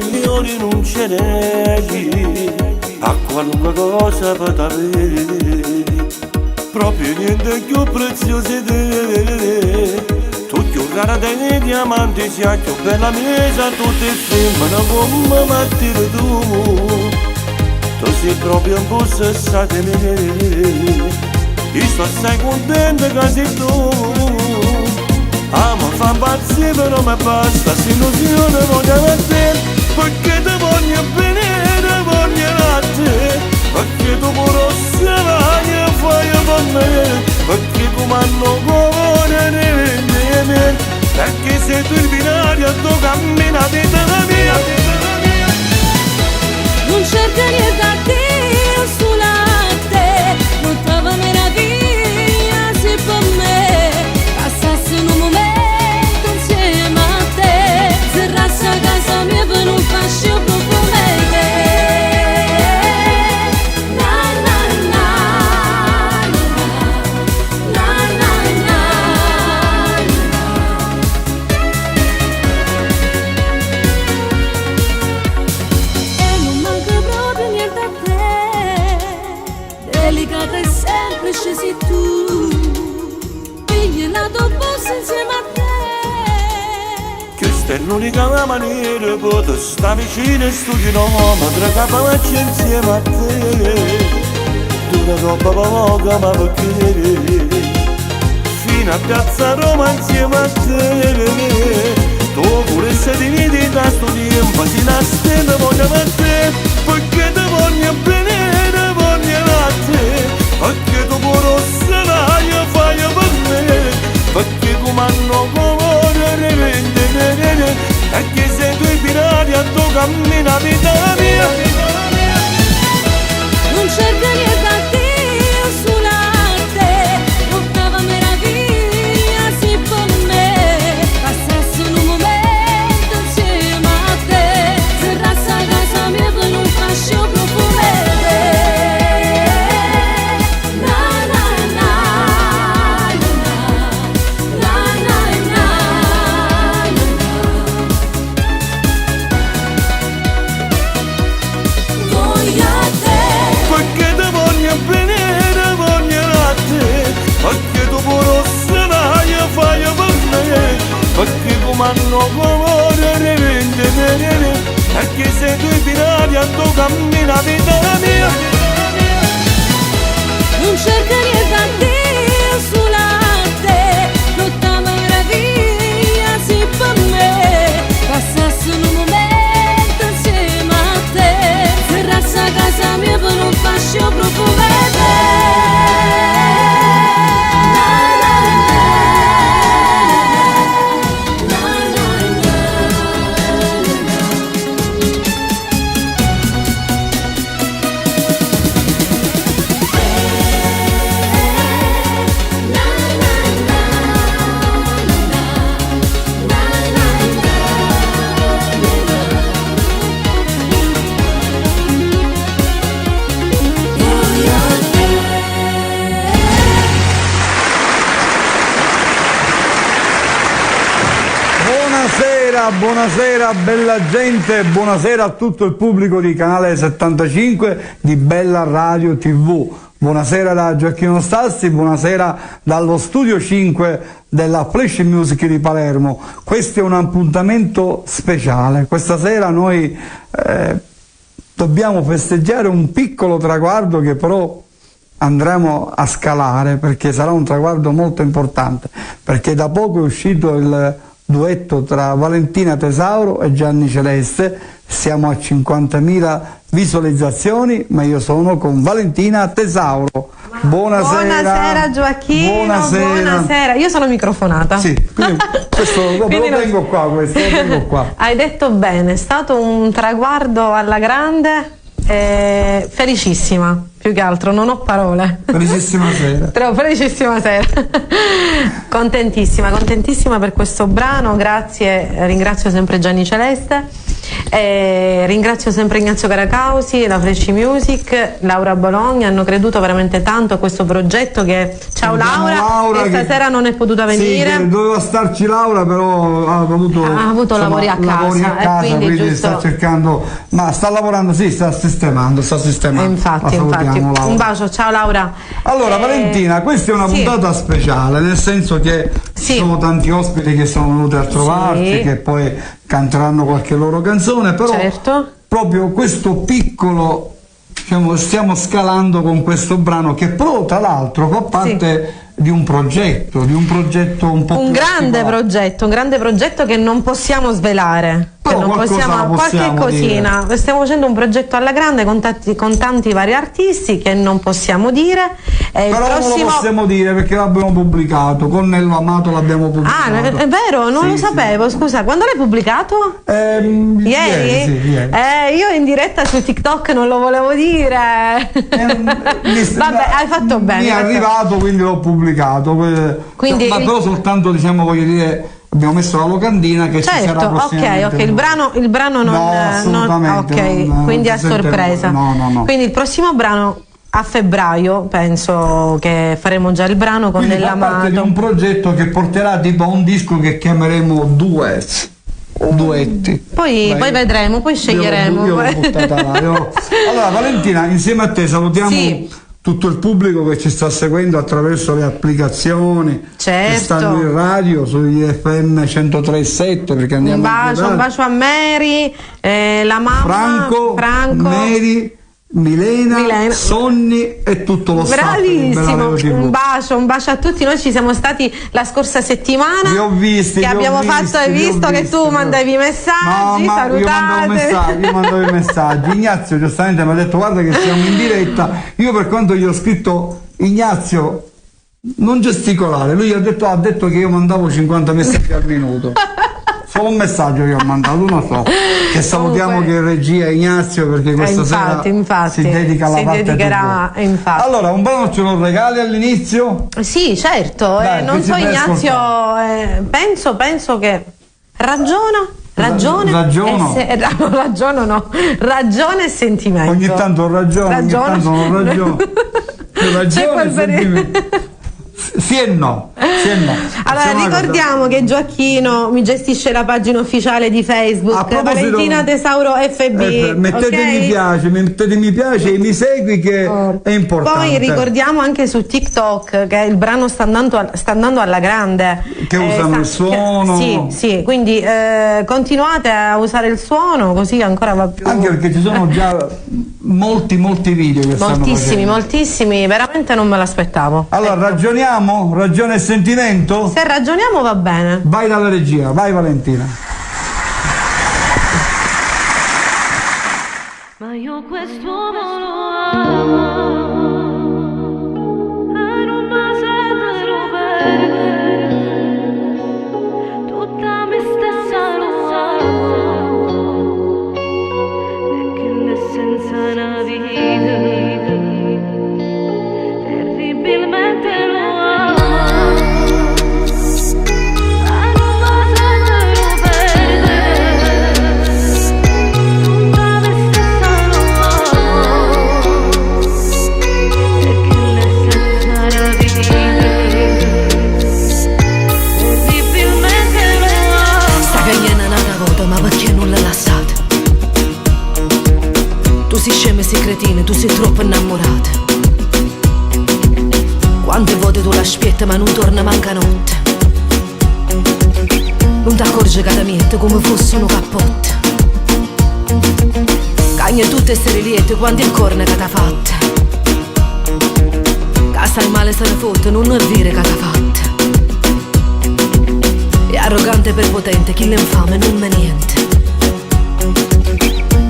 milioni non ce n'è, a qualunque cosa per avere, proprio niente più prezioso di te. Tu più cara dei diamanti, sia più bella mesa, tutte femmine come Matteo tu. Tu sei proprio un po' sessata di me, io sto assai contento che sei tu. Amo fa impazzire però mi basta, se illusione voglio a te, perché ti voglio bene, ti voglio a te, perché tu pure se vai e fai per me, perché comando cuore nelle mie, perché sei tu il binario, tu cammini la vita mia. Non cerca niente a te, sulla te, non trova meraviglia se per me passasse un momento insieme a te, serrasse a casa mia per non farci un profumo di te. Na na na, na na na, e non manca proprio niente a te, delicata e semplice sei tu, pigliela dopo insieme a te. Questa è l'unica maniera per stare vicino e studiare ma tra capacci insieme a te. Dura troppo poco ma perché fino a Piazza Roma insieme a te. Tu pure sei divinità da sto tempo, si nasconde voglio a te, perché ti voglio bene, ti voglio a te, perché tu pure se vai e fai per me, perché comando cuore rende, perché sei tu il binario, tu cammini la vita mia. Non cerca niente a te, sulla te, non trova meraviglia se per me passasse un momento insieme a te, serrasse a casa mia per non farci un profumo di te. Na na na, na na na, voglio a te. Perché ti voglio bene, ti voglio a te, perché tu pure se vai e fai per me, perché comando cuore rende, perché sei tu il binario, tu cammini la vita mia. Non cerca niente a te, sulla te, non trova meraviglia se per me passasse un momento insieme a te, serrasse a casa mia per non farci un profumo di te. Buonasera bella gente, buonasera a tutto il pubblico di Canale 75 di Bella Radio TV. Buonasera da Gioacchino Stassi, buonasera dallo Studio 5 della Flash Music di Palermo. Questo è un appuntamento speciale. Questa sera noi dobbiamo festeggiare un piccolo traguardo che però andremo a scalare, perché sarà un traguardo molto importante, perché da poco è uscito il duetto tra Valentina Tesauro e Gianni Celeste. Siamo a 50.000 visualizzazioni, ma io sono con Valentina Tesauro. Buonasera. Buonasera Gioacchino. Buonasera. Io sono microfonata. Sì, quindi questo lo tengo qua, lo tengo qua. Hai detto bene, è stato un traguardo alla grande. Felicissima, più che altro, non ho parole. Felicissima sera. Felicissima sera. Contentissima per questo brano, grazie, ringrazio sempre Gianni Celeste. Ringrazio sempre Ignazio Caracausi, la Fresci Music, Laura Bologna, hanno creduto veramente tanto a questo progetto che ciao Laura, che stasera non è potuta venire. Sì, doveva starci Laura, però ha avuto lavori a casa, quindi sta cercando, ma sta lavorando, sì, sta sistemando. Infatti. Un bacio, ciao Laura. Allora Valentina, questa è una puntata speciale, nel senso che ci sono tanti ospiti che sono venuti a trovarci, che poi canteranno qualche loro canzone, però proprio questo piccolo, diciamo, stiamo scalando con questo brano che però tra l'altro fa parte di un progetto un po' un grande progetto che non possiamo svelare. Qualche cosina dire. Stiamo facendo un progetto alla grande con tanti vari artisti che non possiamo dire. Però non lo possiamo dire perché l'abbiamo pubblicato con Nello Amato, l'abbiamo pubblicato. È vero, non lo sapevo, scusa, quando l'hai pubblicato? Ieri? Io in diretta su TikTok non lo volevo dire. Vabbè, hai fatto bene. Mi è arrivato, quindi l'ho pubblicato. Ma però soltanto, diciamo, voglio dire, abbiamo messo la locandina che ci sarà prossimamente. Ok, il brano non quindi a sorpresa. No. Quindi il prossimo brano a febbraio penso che faremo già il brano con Nell'Amato. Parte di un progetto che porterà tipo a un disco che chiameremo duetti. Poi vedremo, poi sceglieremo. Io l'ho buttata là. Allora Valentina, insieme a te salutiamo tutto il pubblico che ci sta seguendo attraverso le applicazioni che stanno in radio sugli FM 103.7, perché andiamo un bacio a Mary, la mamma Franco, Mary, Milena, Sonni e tutto lo staff. Bravissimo, un bacio a tutti. Noi ci siamo stati la scorsa settimana, vi ho visti, hai visto che tu mandavi messaggi, salutate. Io mandavo i messaggi. Ignazio giustamente mi ha detto guarda che siamo in diretta. Io per quanto gli ho scritto Ignazio non gesticolare, lui ha detto che io mandavo 50 messaggi al minuto. Solo un messaggio che ho mandato, non so, che salutiamo che regia Ignazio, perché questa sera si dedica alla parte infatti. Allora, un brano ce lo regali all'inizio? Sì, certo. Dai, non so Ignazio, penso che ragione e sentimento. Ogni tanto ho ragione, ogni tanto non ho ragione. Ragione e sentimento. Sì e no. Allora ricordiamo che Gioacchino mi gestisce la pagina ufficiale di Facebook, Valentina Tesauro FB. Mettete mi piace e mi segui, che è importante. Poi ricordiamo anche su TikTok che il brano sta andando alla grande, che usano il suono. Sì, quindi continuate a usare il suono, così ancora va più. Anche perché ci sono già molti video che moltissimi, veramente non me l'aspettavo. Allora ragione e sentimento? Se ragioniamo va bene. Vai dalla regia, vai Valentina. Ma io quest'uomo lo amo e non mi sento perdere, tutta me stessa lo amo, e che l'essenza è una vita, terribilmente lo amo. Sei cretina, tu sei troppo innamorata. Quante volte tu la spietta ma non torna manca notte. Non ti accorgi che la miette come fosse un cappotto. Cagna tutte essere liete quante incorne che t'ha fatta. Cassa il male se ne fotte, non è vero che t'ha fatta. È arrogante e prepotente, chi l'infame non me niente.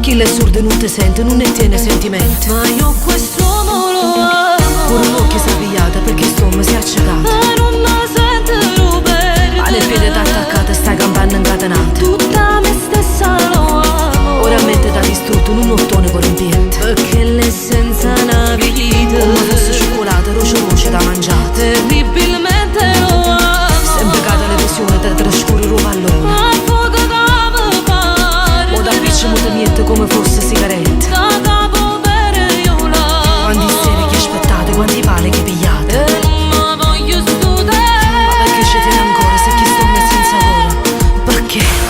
Chi le surde non ti sente, non ne tiene sentimento. Ma io quest'uomo lo amo, pure un occhio si è pigliata perché st'uomo si è accecato. e non mi sento perdere, Ma le piede t'ha attaccate e stai campando incatenata. tutta me stessa lo amo, Ora a mente t'ha distrutto in un ottone corrompiente. perché l'essenza è una vita, Come fosse cioccolata, roce da mangiare. terribilmente lo amo. Sempre cade le visioni, te trascuri il pallone. Ma fuoco come fare, O da piccia niente come fosse sigarette. Quanti sere che aspettate, quanti pali che pigliate. Ma perché ci tiene ancora se chi sto messo in sapore? Perché?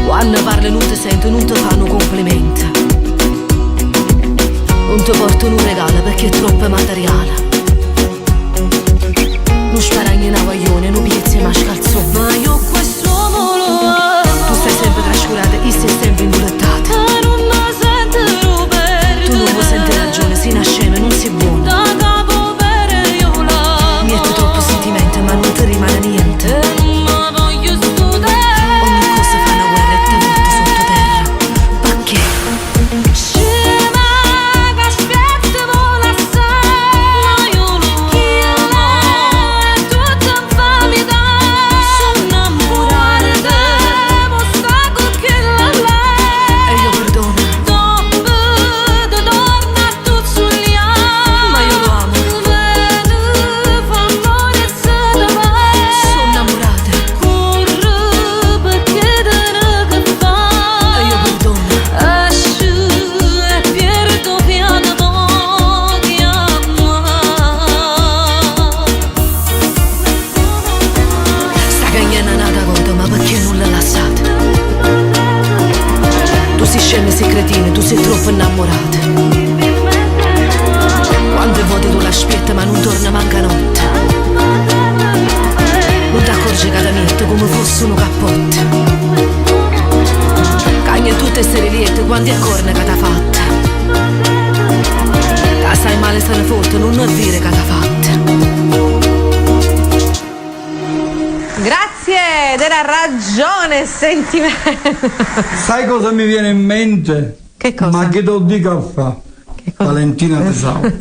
Quando parli non ti sento, non ti fanno complimenti. Non ti portano un regalo perché è troppo materiale. Non sparagni una vaglione, non piezzi ma scalzone. Ma io quest'uomo lo amo. Tu stai sempre trascurata e stai sempre ingulettata. Non mi sentirò bene. Tu non vuoi sentire ragione, si nasce e non si è buono. Da capo bene io l'amo. Niente troppo sentimento ma non ti rimane niente. Tu sei troppo innamorata. Quante volte tu la spietta ma non torna manca notte. Non ti accorgi che da mietto come fosse un cappotto. Cagna tutte ste liette quanti accorne che t'ha fatta. Che sai male se ne fotte, non è dire che t'ha fatta. Grazie della ragione sentimento. Sai cosa mi viene in mente? Che cosa? Ma che devo dire a fa? Valentina Tesauro.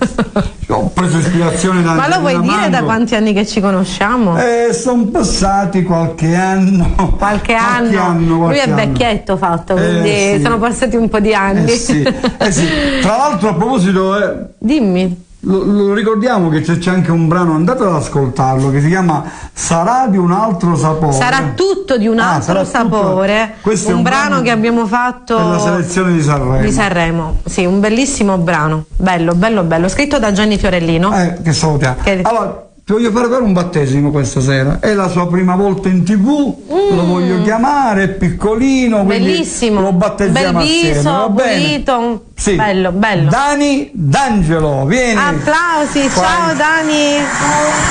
Ho preso ispirazione da Ma lo vuoi dire da quanti anni che ci conosciamo? Sono passati qualche anno. Qualche anno. Lui è vecchietto fatto, quindi sì. sono passati un po' di anni. Sì. Tra l'altro a proposito dimmi. Lo ricordiamo che c'è anche un brano, andate ad ascoltarlo, che si chiama Sarà di un altro sapore. Sarà tutto di un altro sapore. Questo un è un brano che abbiamo fatto per la selezione di Sanremo. Di Sanremo, sì, un bellissimo brano. Bello, scritto da Gianni Fiorellino. Che salutiamo. Allora, ti voglio fare un battesimo questa sera. È la sua prima volta in TV, lo voglio chiamare, è piccolino, bellissimo. Lo battezziamo bel viso, assieme, va bene? pulito. Sì. Bello. Dani D'Angelo, vieni. Applausi, ciao Dani.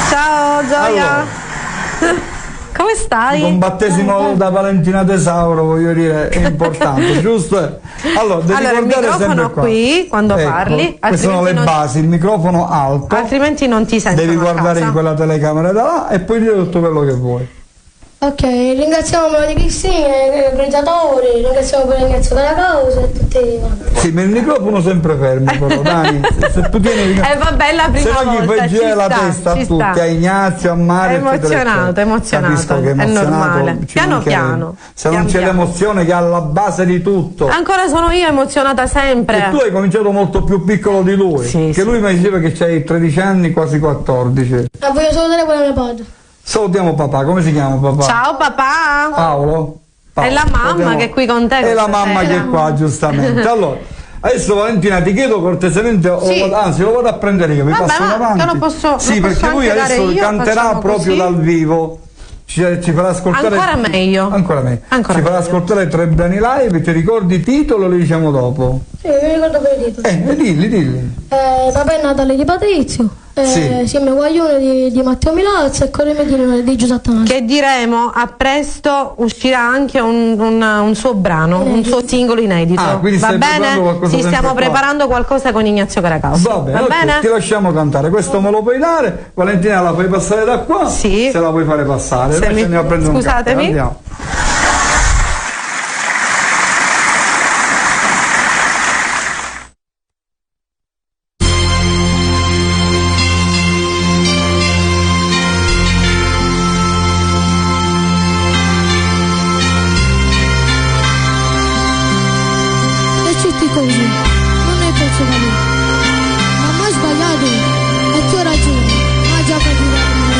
Ciao Gioia. Allora. Come stai? Un battesimo da Valentina Tesauro, voglio dire, è importante, giusto? Allora, il microfono qui quando parli. Queste sono le basi, il microfono alto. Altrimenti non ti senti. Devi guardare in quella telecamera da là e poi dire tutto quello che vuoi. Ok, ringraziamo Melody Cristina, i organizzatori, ringraziamo per l'ingresso della causa e tutti quanti. Sì, ma il microfono sempre fermo però, Dani. Se tu tieni vabbè, la prima volta. Se no gli fai girare la testa a tutti, a Ignazio, a Mario. È emozionato. Capisco che è normale. Piano. Se non c'è l'emozione che è alla base di tutto. Ancora sono io emozionata sempre. E tu hai cominciato molto più piccolo di lui. Sì, che lui mi diceva che c'hai 13 anni, quasi 14. Ma voglio salutare quello mio padre. Salutiamo papà, come si chiama papà? Ciao papà! Paolo? È la mamma che è qui con te. È la mamma che è qua, giustamente. Allora, adesso Valentina ti chiedo cortesemente, anzi lo vado a prendere io, mi passo davanti. Lo posso, sì, perché lui adesso canterà proprio dal vivo ci farà ascoltare ancora meglio. Ci farà ascoltare 3 brani live. Ti ricordi il titolo? Lo diciamo dopo. Sì, mi ricordo per il titolo. Dilli. Papà è Natale di Patrizio. Siamo Guaglione di Matteo Milazzo e Corre Medina di Giuseppe Tanasi. Che diremo a presto uscirà anche un suo brano, un suo singolo inedito. Va bene? Sì, stiamo preparando qualcosa con Ignazio Caracausa. Va bene? Ti lasciamo cantare. Questo me lo puoi dare. Valentina, la puoi passare da qua? Sì. Se la puoi fare passare. Andiamo a prendere un caffè. Scusatemi. Andiamo. Così, non è colpa mia. Mamma ha sbagliato e tu hai ragione, ma già capirà come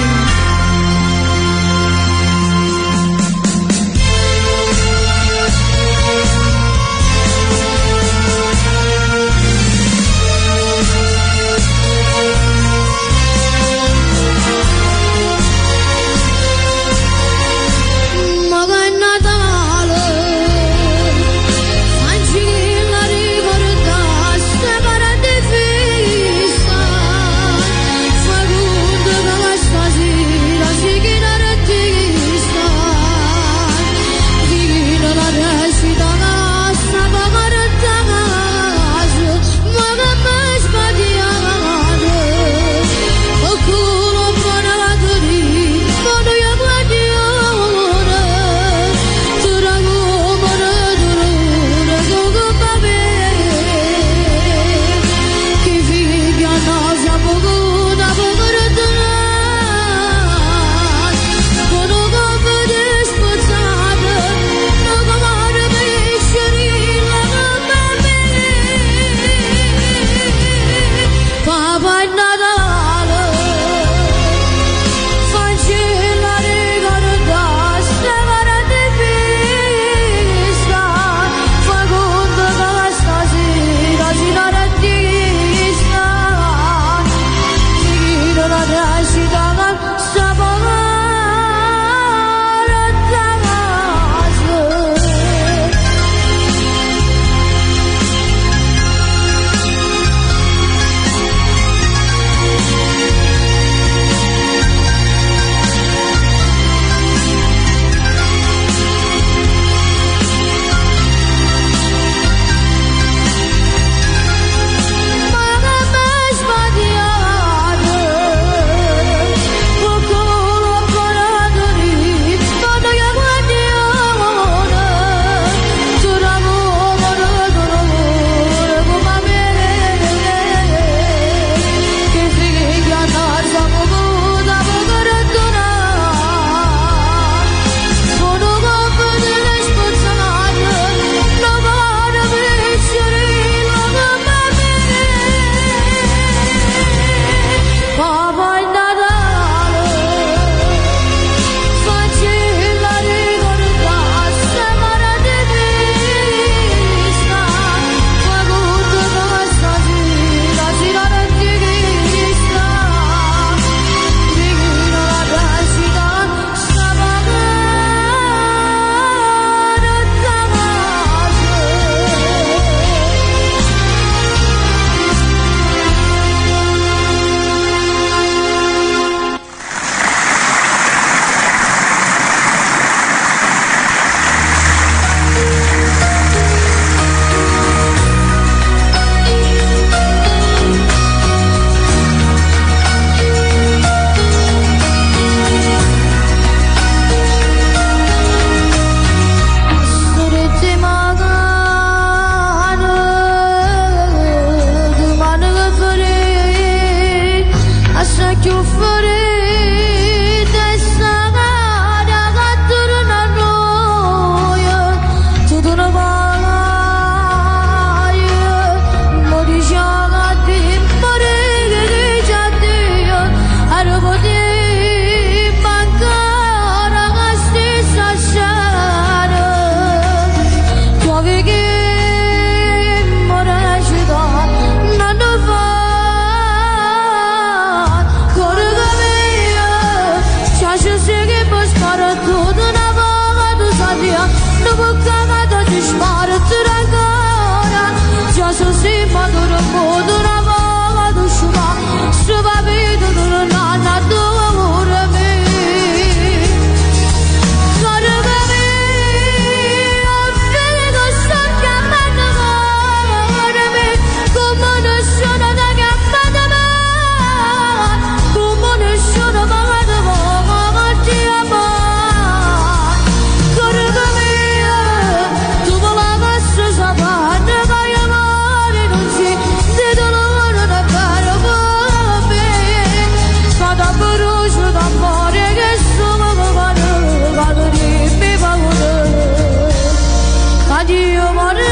addio amore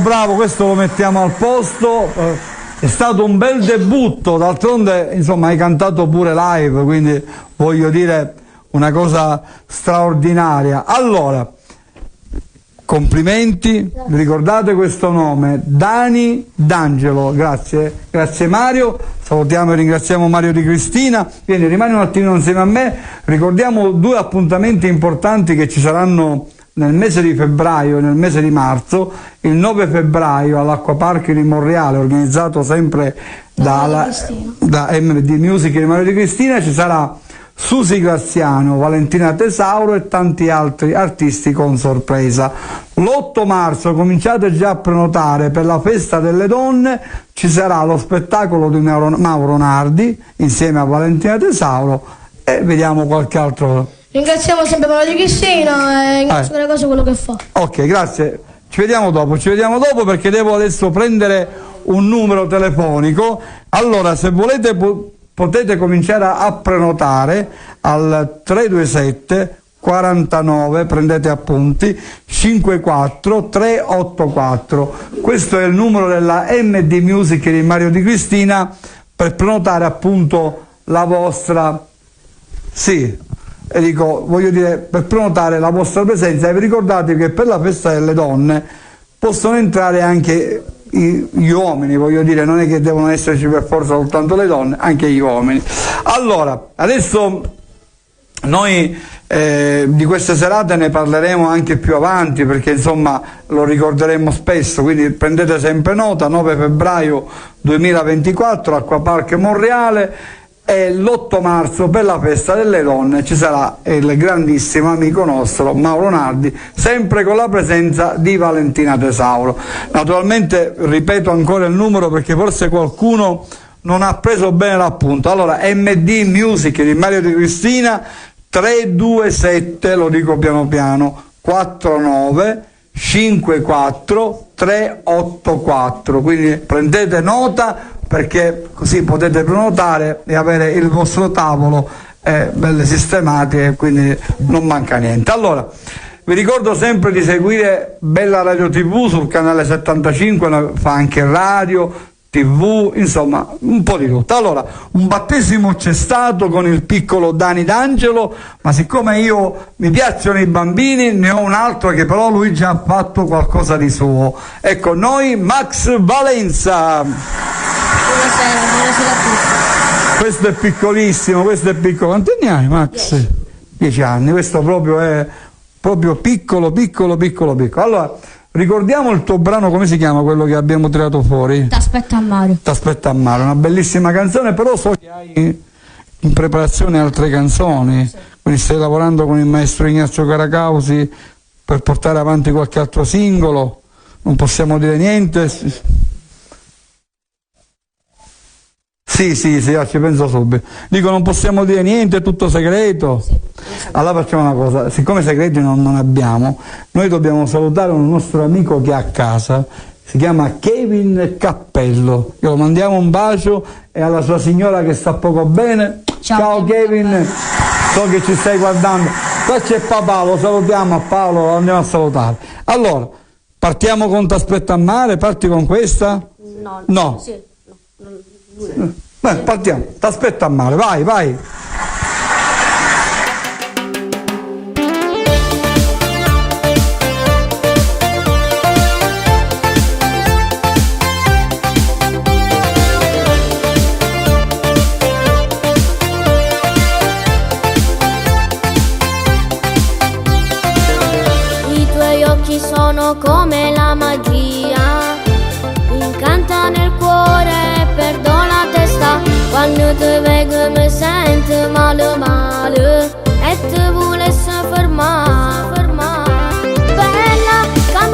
Bravo, questo lo mettiamo al posto, è stato un bel debutto, d'altronde insomma hai cantato pure live, quindi voglio dire una cosa straordinaria. Allora, complimenti, ricordate questo nome, Dani D'Angelo, grazie Mario, salutiamo e ringraziamo Mario Di Cristina. Vieni, rimani un attimino insieme a me, ricordiamo 2 appuntamenti importanti che ci saranno nel mese di febbraio e nel mese di marzo. Il 9 febbraio all'Acquapark di Monreale, organizzato sempre da MD Music di Mario Di Cristina, ci sarà Susi Graziano, Valentina Tesauro e tanti altri artisti con sorpresa. L'8 marzo cominciate già a prenotare per la festa delle donne, ci sarà lo spettacolo di Mauro Nardi insieme a Valentina Tesauro e vediamo qualche altro. Ringraziamo sempre Mario Di Cristina e ringrazio per le cose quello che fa. Ok, grazie. Ci vediamo dopo perché devo adesso prendere un numero telefonico. Allora, se volete potete cominciare a prenotare al 327 49, prendete appunti, 54 384. Questo è il numero della MD Music di Mario Di Cristina per prenotare appunto la vostra... Sì. E dico, voglio dire, per prenotare la vostra presenza, e vi ricordate che per la festa delle donne possono entrare anche gli uomini, voglio dire, non è che devono esserci per forza soltanto le donne, anche gli uomini. Allora, adesso noi di queste serate ne parleremo anche più avanti, perché insomma lo ricorderemo spesso, quindi prendete sempre nota. 9 febbraio 2024 Acquapark Monreale, e l'8 marzo per la festa delle donne ci sarà il grandissimo amico nostro Mauro Nardi, sempre con la presenza di Valentina Tesauro. Naturalmente ripeto ancora il numero perché forse qualcuno non ha preso bene l'appunto. Allora, MD Music di Mario Di Cristina, 327, lo dico piano piano, 49 54 384, quindi prendete nota perché così potete prenotare e avere il vostro tavolo belle sistemati e quindi non manca niente. Allora, vi ricordo sempre di seguire Bella Radio TV sul canale 75, fa anche radio, TV, insomma un po' di tutto. Allora, un battesimo c'è stato con il piccolo Dani D'Angelo, ma siccome io mi piacciono i bambini ne ho un altro che però lui già ha fatto qualcosa di suo. Ecco, noi Max Valenza. Buonasera a tutti. Questo è piccolissimo, questo è piccolo. Quanti anni hai, Max? 10 anni, questo proprio è proprio piccolo. Allora, ricordiamo il tuo brano, come si chiama quello che abbiamo tirato fuori? T'aspetta a mare. T'aspetta a mare, una bellissima canzone, però so che hai in preparazione altre canzoni, quindi stai lavorando con il maestro Ignazio Caracausi per portare avanti qualche altro singolo, non possiamo dire niente? Sì, ci penso subito. Dico, non possiamo dire niente, è tutto segreto. Sì, allora facciamo una cosa, siccome segreti non abbiamo, noi dobbiamo salutare un nostro amico che è a casa, si chiama Kevin Cappello. Io lo mandiamo un bacio e alla sua signora che sta poco bene. Ciao Kevin, so che ci stai guardando. Qua c'è papà, lo salutiamo a Paolo, lo andiamo a salutare. Allora, partiamo con T'aspetta a mare, parti con questa? No. Sì, no. Beh, partiamo, T'aspetta a mare, vai. Sono come la magia, incanta nel cuore, perdo la testa. Quando ti vedo mi sento male e ti volessi fermare. Bella,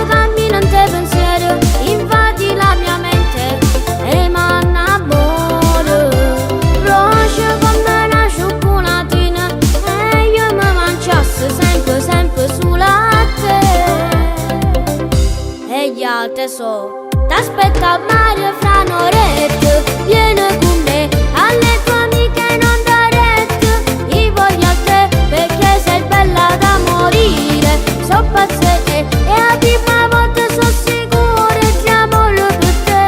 cammino in te pensiero, invadi la mia mente e m'annamoro. Roce come una cioccolatina e io mi mangiassi sempre sulla tesoro. T'aspetta a mare fra un'oretta, vieni con me alle tue amiche non da retta. Io voglio a te perché sei bella da morire. So pazzette e a prima volta sono sicura di amore per te.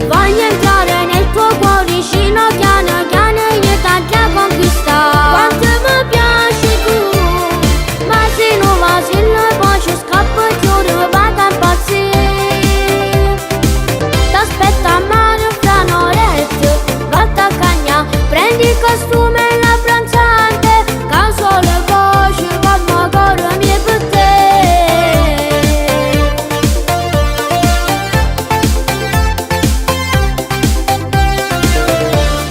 Voglio entrare nel tuo cuoricino piano io t'ho conquistare. Quanto mi piaci tu, ma se non va se non poi ci scappo e chiudo vado a impazzire. T'aspetta a mare fra un'oretta, volta a cagna, prendi il costume e la pranzante, caso le voci come corro mie per te.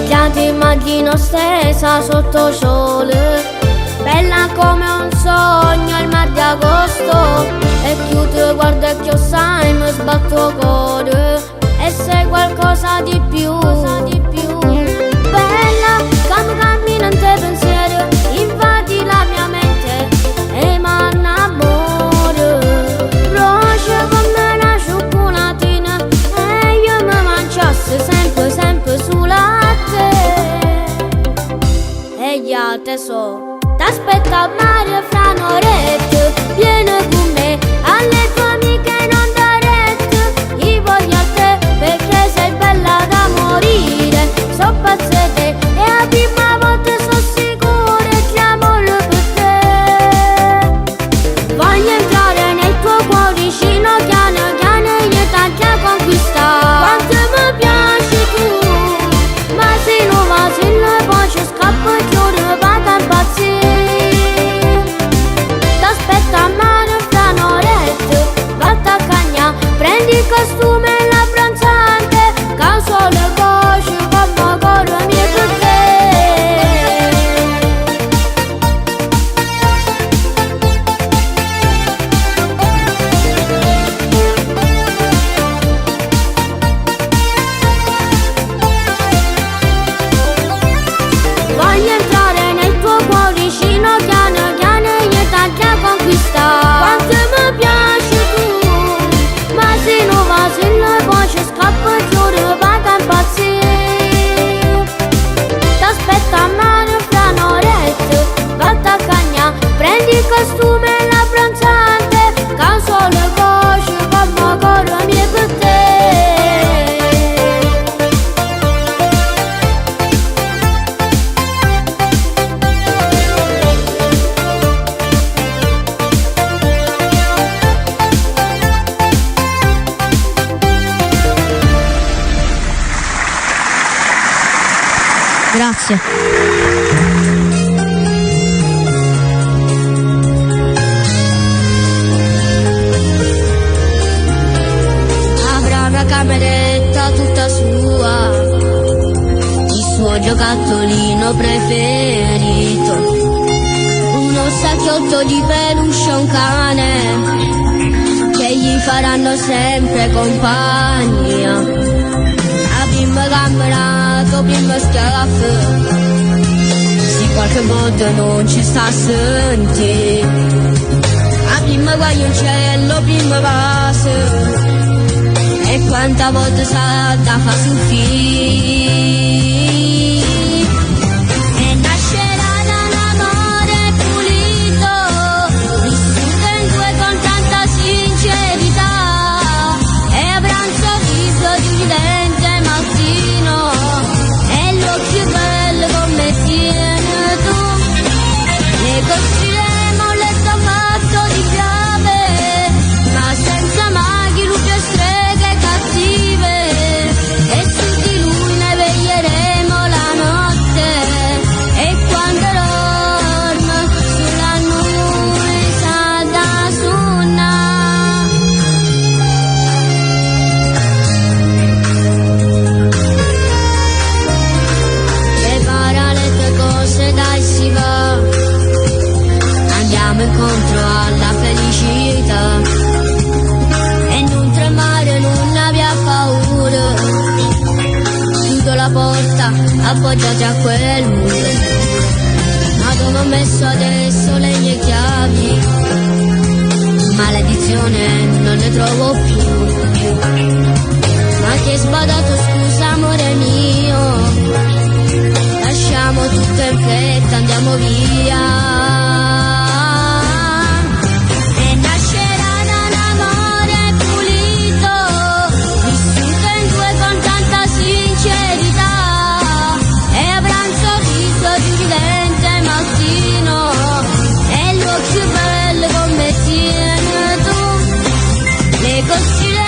Già ti immagino stesa sotto sole, bella come un sogno il mar di agosto, e più ti guardo e più sai mi sbatto cuore e sei qualcosa di più. Bella, cammino in te pensiero, invadi la mia mente e m'annamoro. Roce come una cioccolatina e io mi mangiassi sempre sulla te. E già tesoro, t'aspetta a mare fra un'oretta, vieni con me alle tue amiche non da retta. Io voglio a te perché sei bella da morire. So pazzette e a prima volta sono sicura di amore per te. Voglio entrare nel tuo cuoricino piano io t'ho conquistare. Quanto mi piaci tu, ma se non va se non poi ci scappo e chiudo vado a impazzire. T'aspetta a mare fra un'oretta, volta a cagna, prendi il costume e la pranzante, caso le voci come corro mie per te. Voglio entrare nel tuo cuoricino piano io t'ho conquistare. Quanto mi piaci tu, ma se non va se non poi ci scappo e chiudo vado a impazzire. T'aspetta a mare fra un'oretta, volta a cagna, prendi il costume e la pranzante, caso le voci come corro mie per te. Grazie. giocattolino preferito, uno sacchiotto di peluche, un cane che gli faranno sempre compagnia. Abbiamo camminato prima schiaffo, se qualche volta non ci sta a sentire, abbiamo guaglioncello prima passo, e quanta volta sa da fa soffrire. E nascerà da un amore pulito, vissuto in due con tanta sincerità, e avrà un sorriso dividente mattino, e l'occhio bello come tieni tu. Ne costruiremo un letto fatto di chiave, ma senza maghi, lupi e streghe cattive, e su di lui ne veglieremo la notte, e quando dorme sulla nube sa da sunna. Prepara le tue cose, dai si va, andiamo incontro alla felicità, e non tremare, non abbia paura, chiudo la porta, appoggiati a quel muro, ma dove ho messo adesso le mie chiavi, maledizione non ne trovo più, ma ti hai sbadato, scusa amore mio, lasciamo tutto in fretta, andiamo via. E nascerà da un amore pulito, vissuto in due con tanta sincerità, e avrà un sorriso dividente mattino, e l'occhio bello come tieni tu. Le costruiremo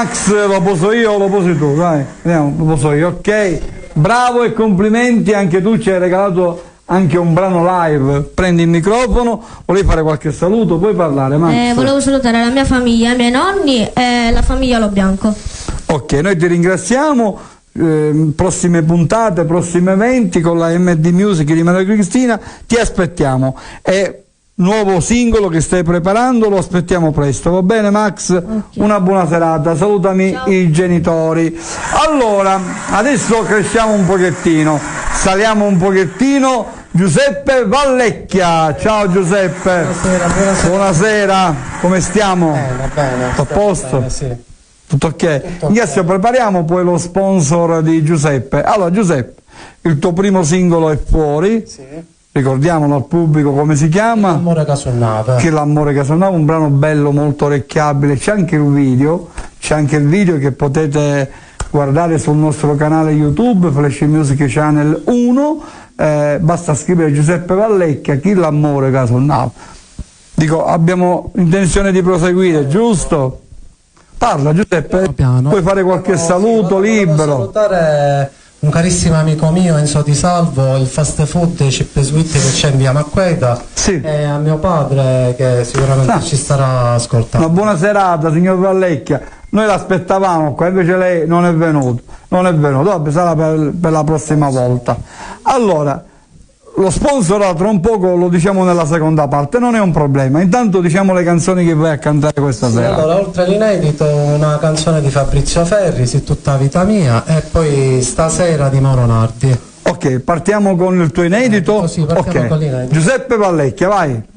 Max, lo poso io o lo posi tu? Vai, vediamo, lo poso io, ok. Bravo e complimenti, anche tu ci hai regalato anche un brano live. Prendi il microfono, volevi fare qualche saluto, puoi parlare, Max? Volevo salutare la mia famiglia, i miei nonni e la famiglia Lo Bianco. Ok, noi ti ringraziamo. Prossime puntate, prossimi eventi con la MD Music di Maria Cristina, ti aspettiamo. E nuovo singolo che stai preparando, lo aspettiamo presto, va bene Max? Okay. Una buona serata, salutami. Ciao. I genitori. Allora, adesso cresciamo un pochettino, saliamo un pochettino. Giuseppe Vallecchia, ciao Giuseppe. Buonasera. Buonasera, come stiamo? Bene. A posto? Bene, sì. Tutto ok? Adesso prepariamo poi lo sponsor di Giuseppe. Allora Giuseppe, il tuo primo singolo è fuori, sì. Ricordiamolo al pubblico come si chiama? L'amore Casonnava. Che l'amore Casonnava, un brano bello, molto orecchiabile, c'è anche il video che potete guardare sul nostro canale YouTube, Flash Music Channel 1, basta scrivere Giuseppe Vallecchia, Chi l'amore Casonnava. Dico, abbiamo intenzione di proseguire, giusto? Parla Giuseppe, piano. Puoi fare qualche saluto libero. Salutare un carissimo amico mio, Enzo Di Salvo, il fast food Chip Sweet che c'è in via Macqueda, sì. E a mio padre che sicuramente ci starà ascoltando. Una buona serata signor Vallecchia, noi l'aspettavamo qua, invece lei non è venuto, vabbè, sarà per la prossima volta. Allora, lo sponsor tra un poco lo diciamo nella seconda parte, non è un problema. Intanto diciamo le canzoni che vai a cantare questa sera. Allora, oltre all'inedito, una canzone di Fabrizio Ferri, Sì tutta vita mia, e poi Stasera di Mauro Nardi. Ok, partiamo con il tuo inedito? Sì, partiamo con l'inedito. Giuseppe Vallecchia, vai.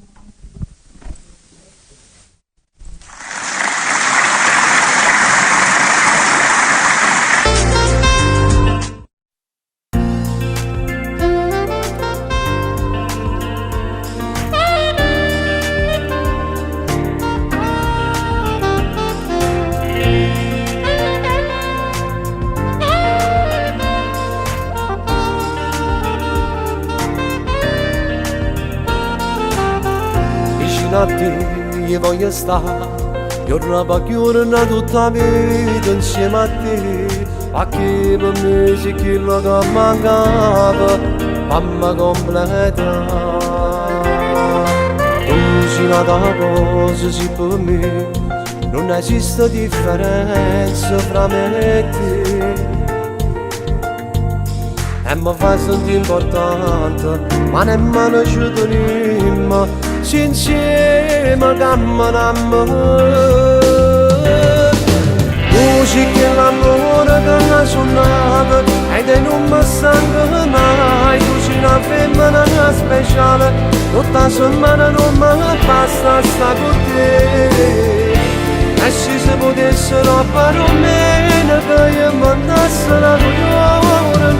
Io voglio stare, io rapachiurna tutta la vita insieme a te, a chi per me c'è quello che mancava, mamma completa. Tu sei nata cosa, sì per me, non esiste differenza fra me e te. E mi fa sentire importante, ma nemmeno ci tenemmo, insieme camminammo. Voci che l'amore che suonava ed è non mi stanca mai. Tu sei una femmina speciale, tutta la settimana non mi basta sta con te. E se si potessero fare un meno che io mandasse la cuore,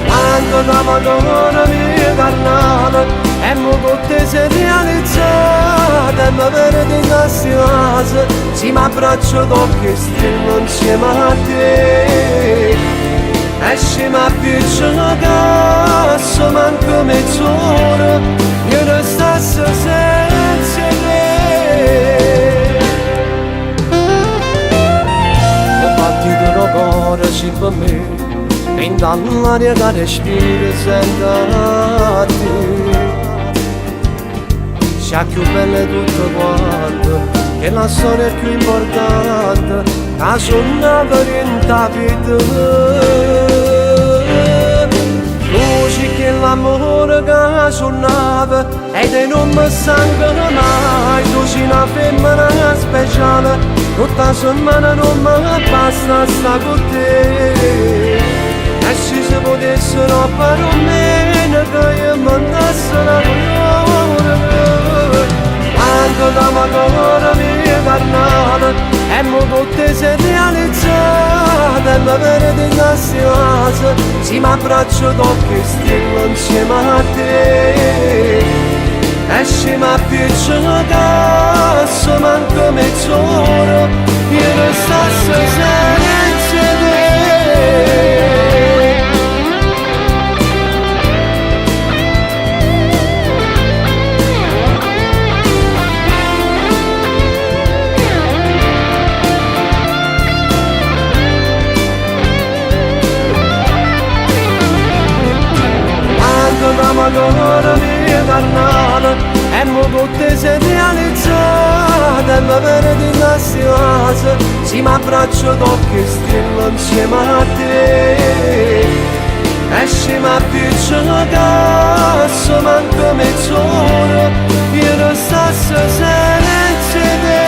quando da Madonna mia carnale, e mo con te sei realizzata, e mi vedi in casa, si mi abbraccio tocco e stringo insieme a te. E se mi appiccio cazzo, manco mezz'ora, io non stessi senza te. Ho battito il cuore, sì per me, e in dall'aria che respiro sento te. Sia più bella tutto quanto, che la storia è più importante, la suonava in ta vita. Voci che l'amore che suonava, ed è non mi stanca mai. Tu sei una femmina speciale, tutta la settimana non mi basta sta con te. E se si potessero fare un meno che io mandasse la cuore, quando da Madonna mia carnale, e mo con te sei realizzata, e mi vedi in casa, si mi abbraccio tocco e stringo insieme a te. E se mi appiccio cazzo, manco mezz'ora, io non stessi senza te. la mia carnale e mo tutte si è realizzata e mi viene di nasciasa si mi abbraccio tocco e strillo insieme a te e se mi appicciano cazzo manco mezz'ora io non stassi senza te.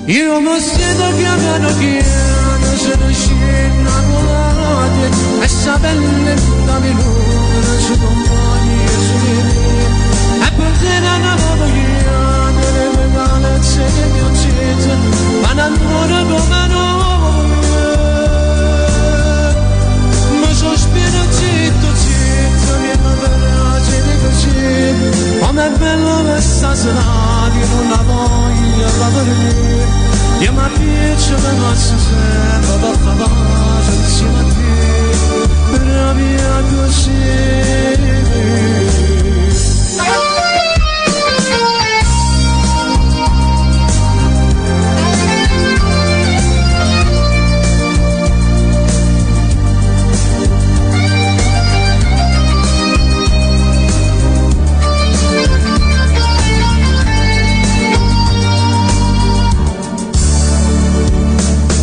Io mi siedo piano piano, sono scena volate, e sapendo da minuto, ci compagni e sulle e per te non avevo io, delle regalezze che mi uccise, ma non ancora come noi. Mi sospiro zitto, zitto, mi piace di così, com'è bello questa serata, non la voglio lavorare. Io mi piace la nostra sempre per favore insieme a te per via così.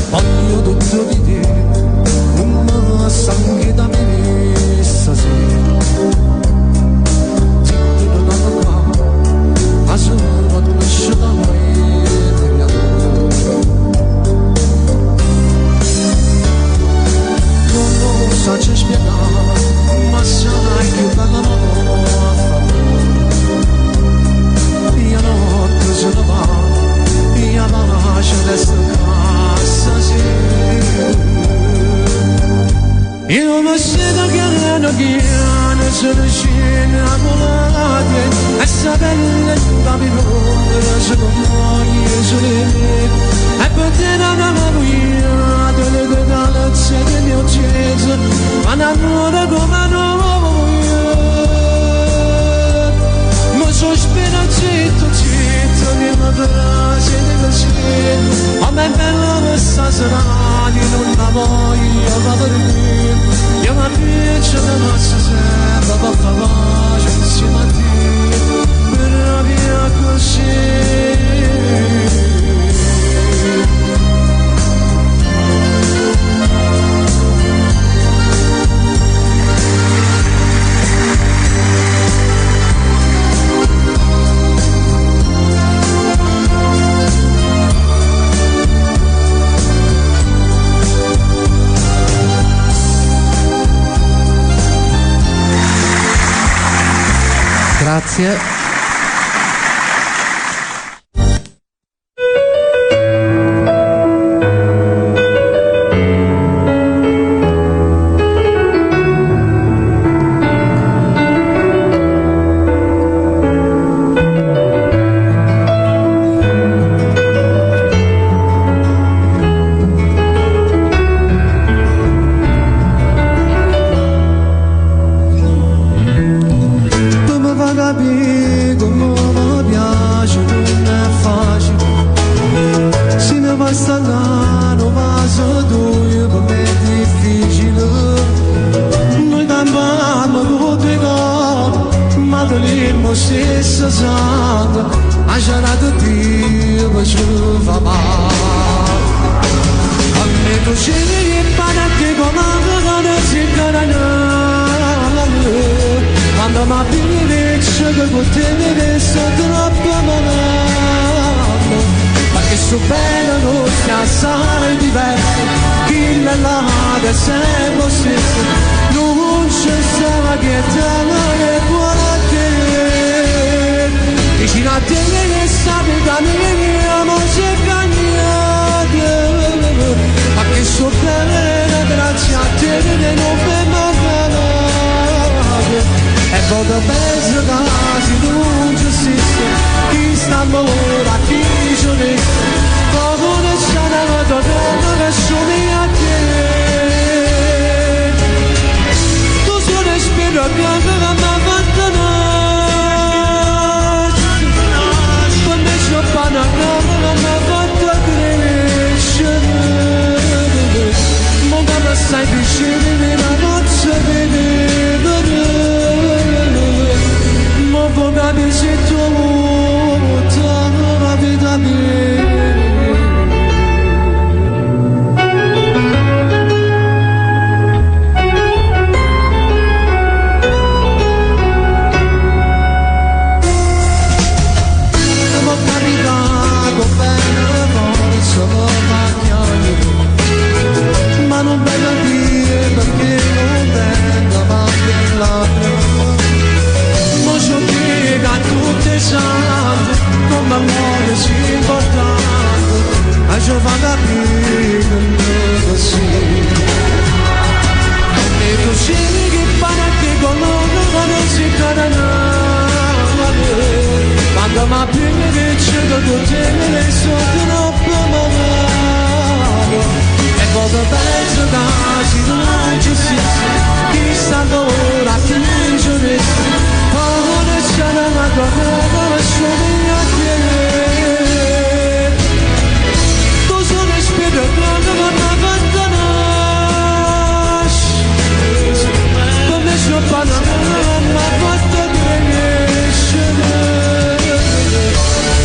Voglio tutto di te, non mi sangue da me stasera. Zitto non vado qua, ma sono tu esce da me mia non lo so ci spiegare, ma sai che bella notte. Io notte se ne va, io lascio resta. Io mi siedo piano piano, sono scena volate, e sapendo da minuto, ci compagni e sulle e per te non avevo io, delle regalezze che mi uccise, ma non ancora come noi. Mi sospiro zitto, zitto, mi piace di così, com'è bello questa serata, non la voglio lavorare. Io mi piace la nostra sempre per favore insieme a te per via così. Grazie. volimmo stesso sangue, a giornata Dio ci fa male. A me tu scegli il pane che comanda si canana, quando mi pigliesce che con te mi vesto troppo male, ma che so bene non si assai diverso, chi la lava è sempre stesso, non c'è stava che te buona a te, vicino a te che sape da mia voce cagnate, ma che so bene grazie a te che non mi mancate, e voto penso che si non ci stesso, chi sta ora, chi ci mette, poco ne c'è una volta che somiglia a te, tu sono spero che mi ha fatto nascere, come c'ho pana che mi ha fatto crescere, ma come stai vicino la notte vedere, ma può capire se tu la vita mia. Ma non vengo a dire perché non vengo avanti l'altro, ma ci piega tutte sangue come amore si importante, a ci fa capire così, e tu scegli che pane che con loro non si canale, quando mi pigliano che c'è da tutte le sotto troppo male, e cosa penso che si non ci sia, chi sta ora, chi ci resta, poco ne c'è una cosa che somiglia a te, tu sono spero che non mi ha fatto nascere, come c'ho pana che non mi ha fatto crescere,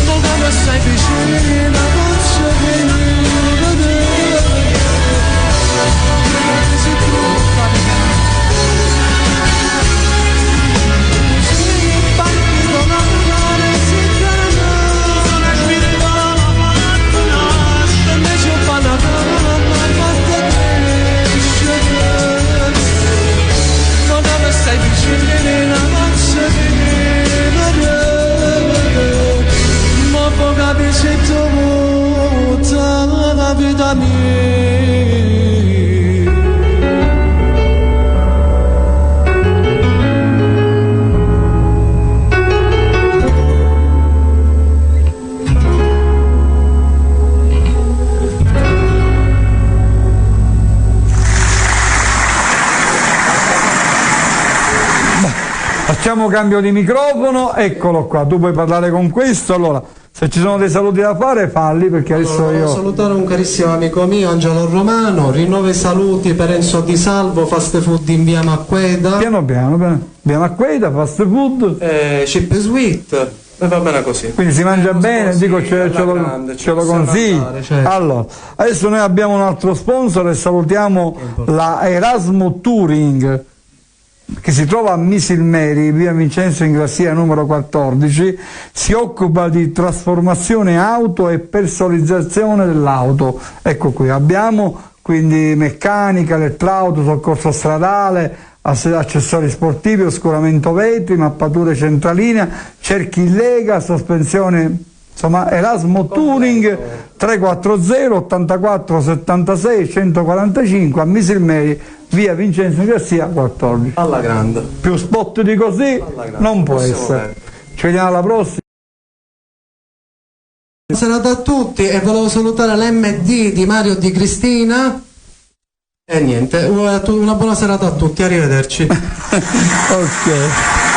ma come stai vicino la voce venire, se tu fai stai vicino la mazza di ma può capire se tu muta la vita mia. Facciamo cambio di microfono, eccolo qua, tu puoi parlare con questo, allora se ci sono dei saluti da fare falli perché adesso io... Volevo salutare un carissimo amico mio, Angelo Romano, rinnovo i saluti per Enzo Di Salvo, fast food in via Macqueda. Piano piano, via Macqueda, fast food. Chip Sweet. E va bene così. Quindi si mangia bene, dico ce lo consigli. Certo. Allora, adesso noi abbiamo un altro sponsor e salutiamo la Erasmo Touring, che si trova a Misilmeri, via Vincenzo Ingrassia numero 14, si occupa di trasformazione auto e personalizzazione dell'auto. Ecco qui, abbiamo quindi meccanica, elettrauto, soccorso stradale, accessori sportivi, oscuramento vetri, mappature centralinea, cerchi in lega, sospensione, insomma Erasmo Touring 340 84 76 145 a Misilmeri, via Vincenzo Garcia 14. Alla grande. Più spot di così non può essere. Ci vediamo alla prossima. Buonasera a tutti e volevo salutare l'MD di Mario e di Cristina. E niente, una buona serata a tutti, arrivederci. Ok.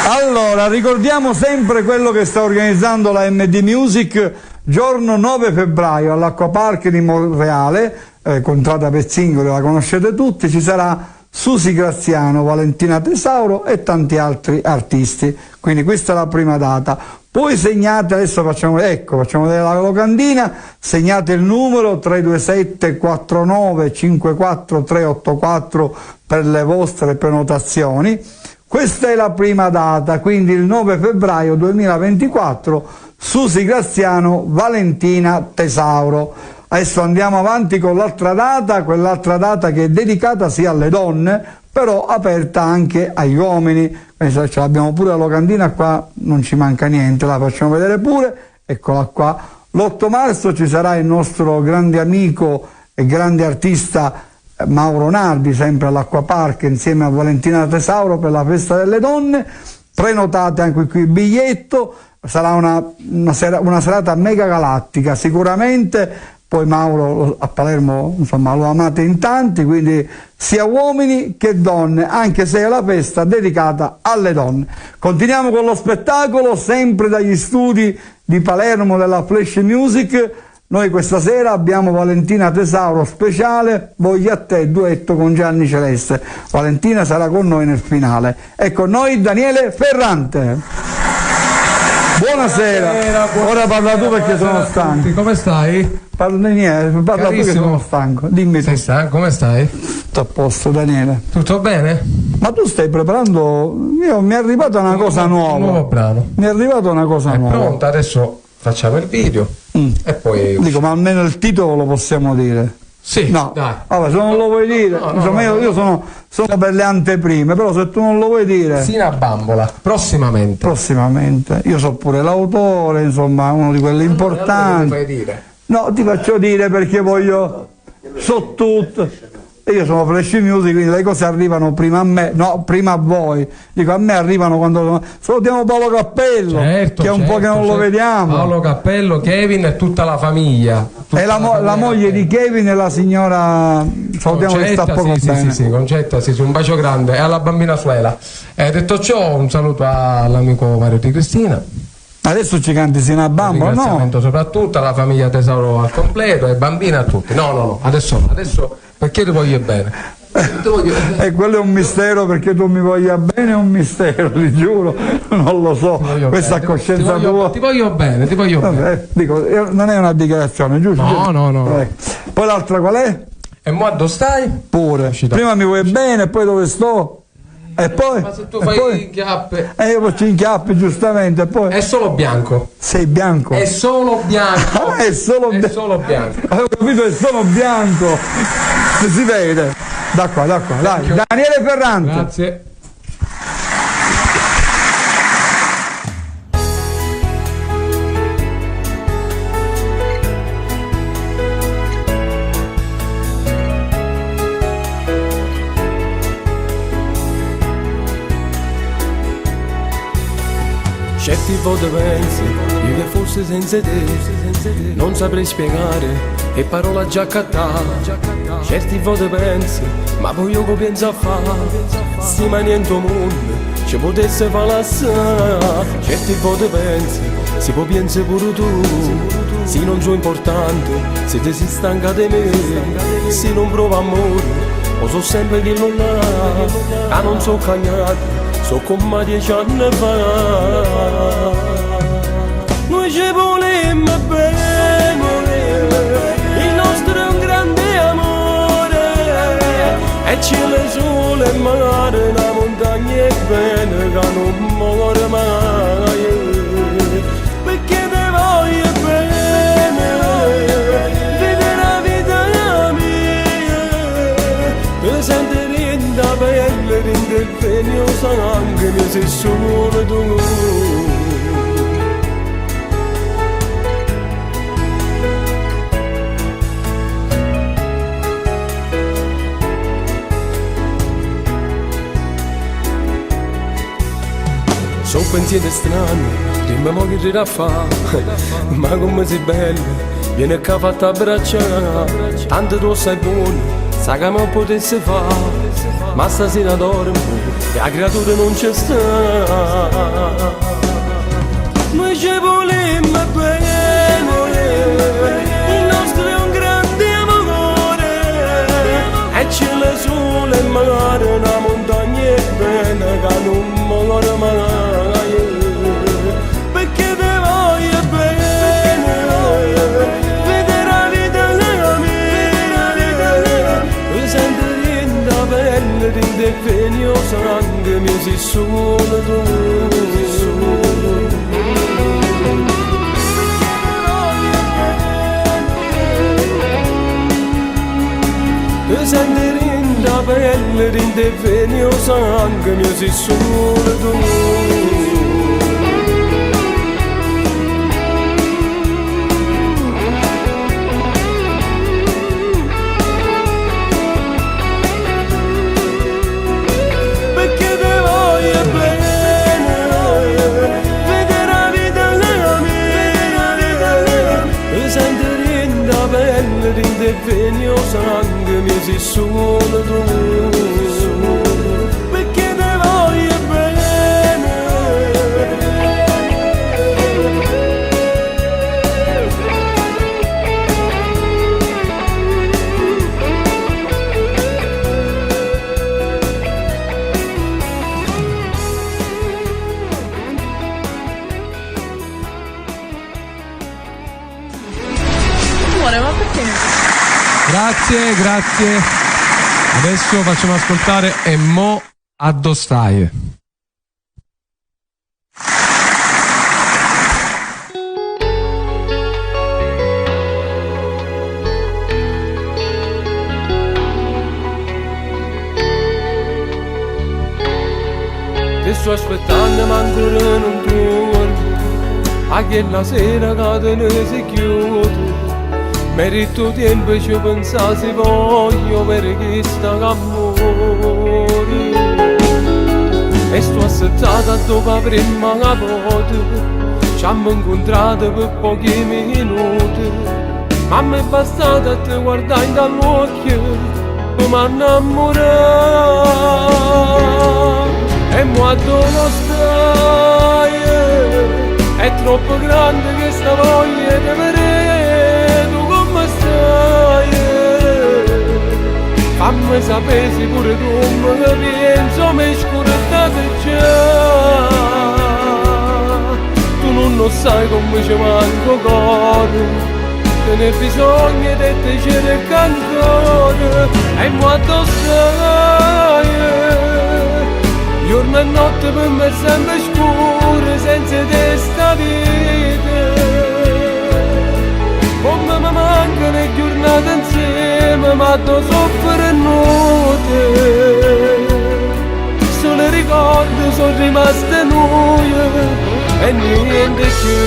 Allora, ricordiamo sempre quello che sta organizzando la MD Music, giorno 9 febbraio all'Acquapark di Monreale, contrada Pezzingoli, la conoscete tutti, ci sarà Susi Graziano, Valentina Tesauro e tanti altri artisti. Quindi questa è la prima data. Poi segnate, adesso facciamo vedere la locandina, segnate il numero 327 49 54 384 per le vostre prenotazioni. Questa è la prima data, quindi il 9 febbraio 2024, Susi Graziano, Valentina Tesauro. Adesso andiamo avanti con l'altra data, quell'altra data che è dedicata sia alle donne, però aperta anche agli uomini. Ce l'abbiamo pure la locandina qua, non ci manca niente, la facciamo vedere pure, eccola qua. L'8 marzo ci sarà il nostro grande amico e grande artista Mauro Nardi, sempre all'Acquapark insieme a Valentina Tesauro per la festa delle donne. Prenotate anche qui il biglietto, sarà una serata mega galattica sicuramente. Poi Mauro a Palermo, insomma, lo amate in tanti, quindi sia uomini che donne, anche se è la festa dedicata alle donne. Continuiamo con lo spettacolo, sempre dagli studi di Palermo della Flash Music. Noi questa sera abbiamo Valentina Tesauro speciale, Voglio a te, duetto con Gianni Celeste. Valentina sarà con noi nel finale. E con noi Daniele Ferrante. Buonasera. Ora parla tu perché sono stanco. Come stai? Parla tu che sono stanco. Dimmi tu. Sei stanco? Come stai? Tutto a posto, Daniele. Tutto bene? Ma tu stai preparando... mi è arrivata una cosa nuova. Un nuovo brano. Mi è arrivata una cosa nuova. È pronta, adesso facciamo il video e poi... Dico, ma almeno il titolo lo possiamo dire. Sì, no, dai. Vabbè, se non lo vuoi dire, insomma, io sono per le anteprime, però se tu non lo vuoi dire... Sina Bambola, prossimamente. Prossimamente. Io so pure l'autore, insomma, uno di quelli importanti. Allora, vuoi dire? No, ti faccio dire perché voglio... So tutto. E io sono Flash Music, quindi le cose arrivano prima a me, no, prima a voi. Dico, a me arrivano quando... Salutiamo Paolo Cappello, certo, che è un po' che non lo vediamo. Paolo Cappello, Kevin e tutta la famiglia. E la moglie di Kevin e la signora... Salutiamo che sta poco bene. Sì, Concetta, sì, un bacio grande. E alla bambina Suela. Detto ciò, un saluto all'amico Mario Di Cristina. Adesso ci canti Sina Bambola, no? Ringraziamento soprattutto alla famiglia Tesauro al completo, ai bambini, a tutti. No, adesso perché ti voglio bene. E quello è un mistero, perché tu mi voglia bene è un mistero, ti giuro, non lo so, questa coscienza tua. Ti voglio bene. Vabbè, dico, non è una dichiarazione, giusto? No. Poi l'altra qual è? E mo' dove stai? Pure. Prima mi vuoi bene, poi dove sto? E poi? Ma se tu fai inchiappe... io faccio inchiappe, giustamente, e poi... È solo bianco. Sei bianco? È solo bianco. È solo bianco. Avevo capito, è solo bianco. Si vede. Da qua, dai. Daniele Ferrante. Grazie. Certi volte pensi, io che forse senza te non saprei spiegare e parola già cattata. Certi volte pensi, ma poi io che penso a fare, se ma niente mondo ci potesse fare l'assà. Certi volte pensi, se poi pensi pure tu, se non sono importante, se ti si stanca di me, se non provo amore, o so sempre che non ha, non so cagnato. So come 10 anni fa. Noi ci volemmo bene, il nostro è un grande amore, e cielo, sole e mare, la montagna è bene che non muore mai, perché te voglio bene, vivere la vita mia, te sentire in da pelle, rinde il pegno sangue, mi sei solo tu. So pensieri strani, dimmi mo che ti fa, ma come sei bella, vieni qua fatta abbracciare, tanto tu sei buono, sai che non potessi fare, ma stasera dormo e la creatura non c'è sta. Noi ci volemmo bene, il nostro è un grande amore, e cielo, sole e mare, una montagna e bene che non muore mai. Perché te voglio bene, vedere la vita mia, mi sento rinda pelle, rinda e venio sangue, mi sei solo tu. Mi sento rinda pelle, rinda e venio sangue, mi sei solo tu. E venio sangue, mi sei solo tu, perché te voglio bene. Amore, ma perché? Grazie, grazie. Adesso facciamo ascoltare E mo addostaie. Ti sto aspettando ma ancora non torni, a quella sera che te ne si chiude. Merito tempo e ci pensassi voglio per questa amore. E sto aspettata dopo la prima volta, ci abbiamo incontrato per pochi minuti, ma mi è bastata te guardare dall'occhio per mi innamorare. E quando lo stai, è troppo grande questa voglia di vedere. Fammi sapere se pure tu mi penso, mi scordate già. Tu non lo sai come ci manco cuore, te ne bisogno di te cerca ancora. E quando stai, giorno e notte per me sempre scure, senza te sta vita. Come mi mancano le giornate insieme, ma tu soffre notte. Solo ricordi sono rimaste noi e niente più.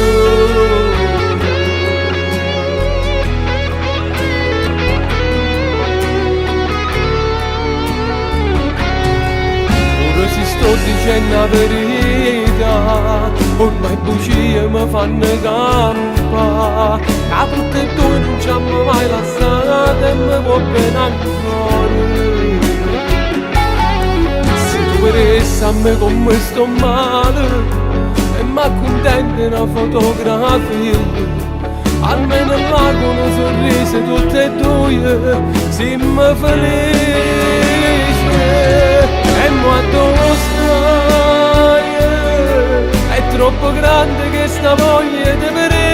Ora si sto dicendo la verità, ormai bugie mi fanno campa. A tutte e due non ci hanno mai lasciato e mi può bene ancora. Se tu vedessi a me come sto male e mi accontenti una fotografia, almeno là con un sorriso tutte e due siamo felici. E quando stai, è troppo grande questa voglia di vedere.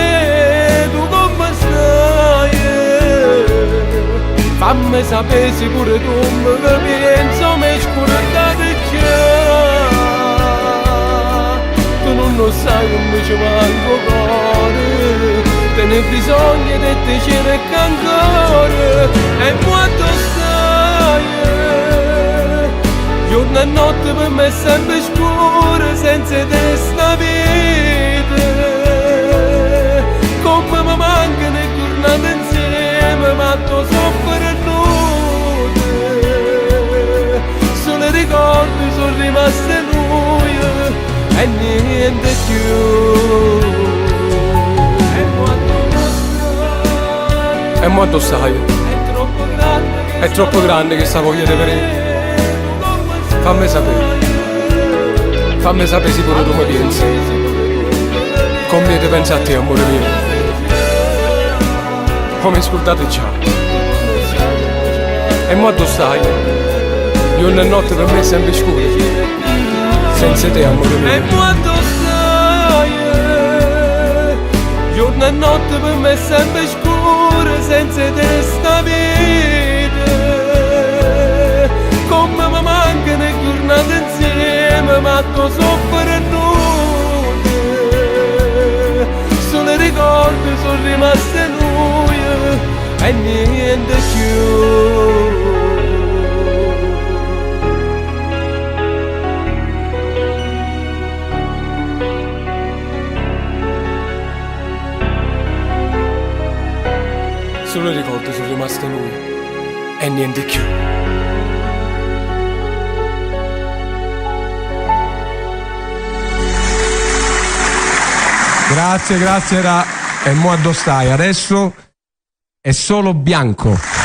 Fammi sapere se pure tu mi penso, mi scordate già. Tu non lo sai come ci manco cuore, te ne bisogno di te cerca ancora. E quando stai, giorno e notte per me è sempre scura, senza te sta vita. Come mi mancano le giornate insieme, ma tu soffri notte. Solo ricordi sono rimaste noi e niente più. E quando stai, è troppo grande questa voglia di vedere. Fammi sapere se pure tu mi pensi, come ti pensi a te, amore mio. Come scordate già. E mo' dove stai? giorno e notte per me è sempre scuro, senza te amore mio. E quando stai, giorno e notte per me è sempre scuro, senza te sta vita. Come mi mancano le giornate insieme, ma tu soffri nude. Solo ricordi sono rimaste noi e niente più. Solo i ricordi sono rimasti noi e niente più. Grazie, era e mo addostai. Adesso è solo bianco.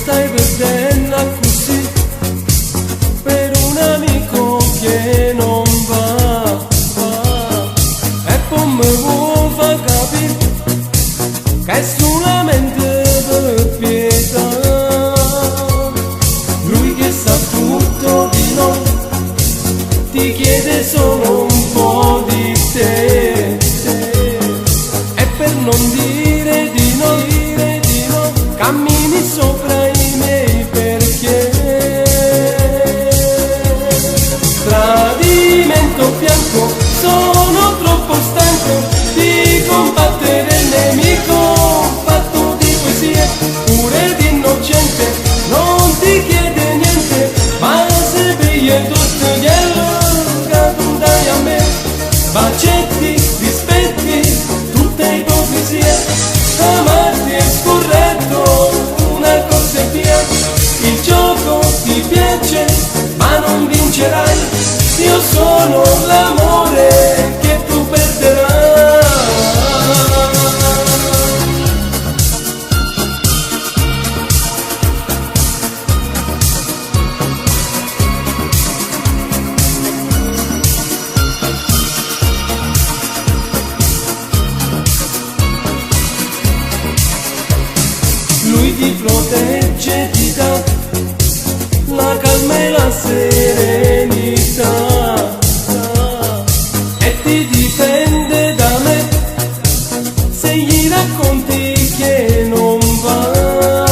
Stai perdendo così per un amico che non va, e poi mi vuoi far capire che è solamente per pietà. Lui che sa tutto di noi ti chiede solo un po' di te, e per non dire di no cammini sopra i miei perché. Tradimento bianco, sono troppo stanco di combattere il nemico, fatto di poesie, pure di innocente, non ti chiede niente, ma se piglia tutto quello che tu dai a me, bacetti, rispetti, tutte ipocrisie. Amarti è scorretto, una cosa è via, il gioco ti piace, ma non vincerai, io sono l'amore che tu perderai. Lui ti protegge, ti dà la calma e la serenità, e ti difende da me se gli racconti che non va.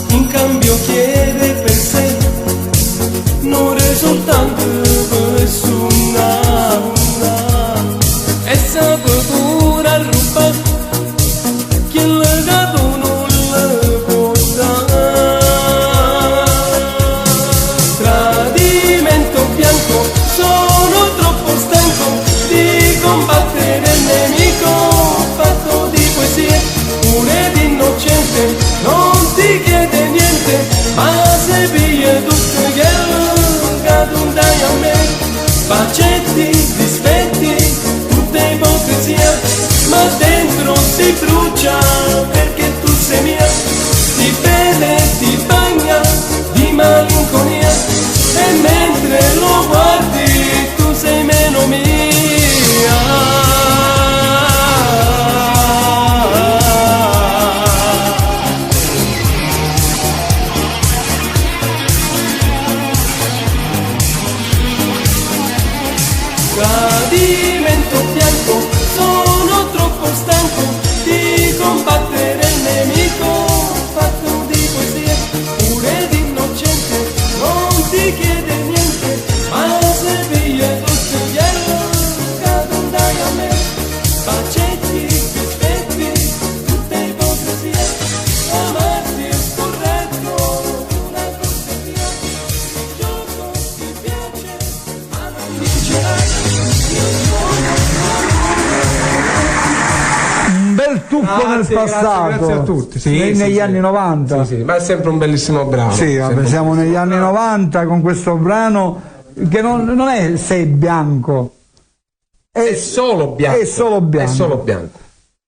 In cambio chiede per sé, non soltanto per suonare, e sa pure rubare che le dato non le può dare. Tradimento bianco, sono troppo stanco di combattere il nemico, fatto di poesie, pure di innocente, non ti chiede niente, ma se piglia tutto quello che tu dai a me, bacetti, rispetti, tutta ipocrisia, ma dentro si brucia perché tu sei mia, ti vede, ti bagna di malinconia, e mentre lo guardi tu sei meno mia. Tradimento bianco, sono troppo stanco di combattere il nemico, fatto di poesie, pure di innocente, non ti chiede niente, ma se piglia tutto quello che tu dai a me, bacetti, rispetti, tutte ipocrisie, amarti è scorretto, una cosa è via, il gioco ti piace, ma non vincerai. Un bel ciuffo nel passato. Grazie a tutti. Negli anni 90. Sì, ma è sempre un bellissimo brano. Sì, vabbè, siamo negli anni 90 con questo brano che non è Se bianco. È solo bianco. È solo bianco. È solo bianco.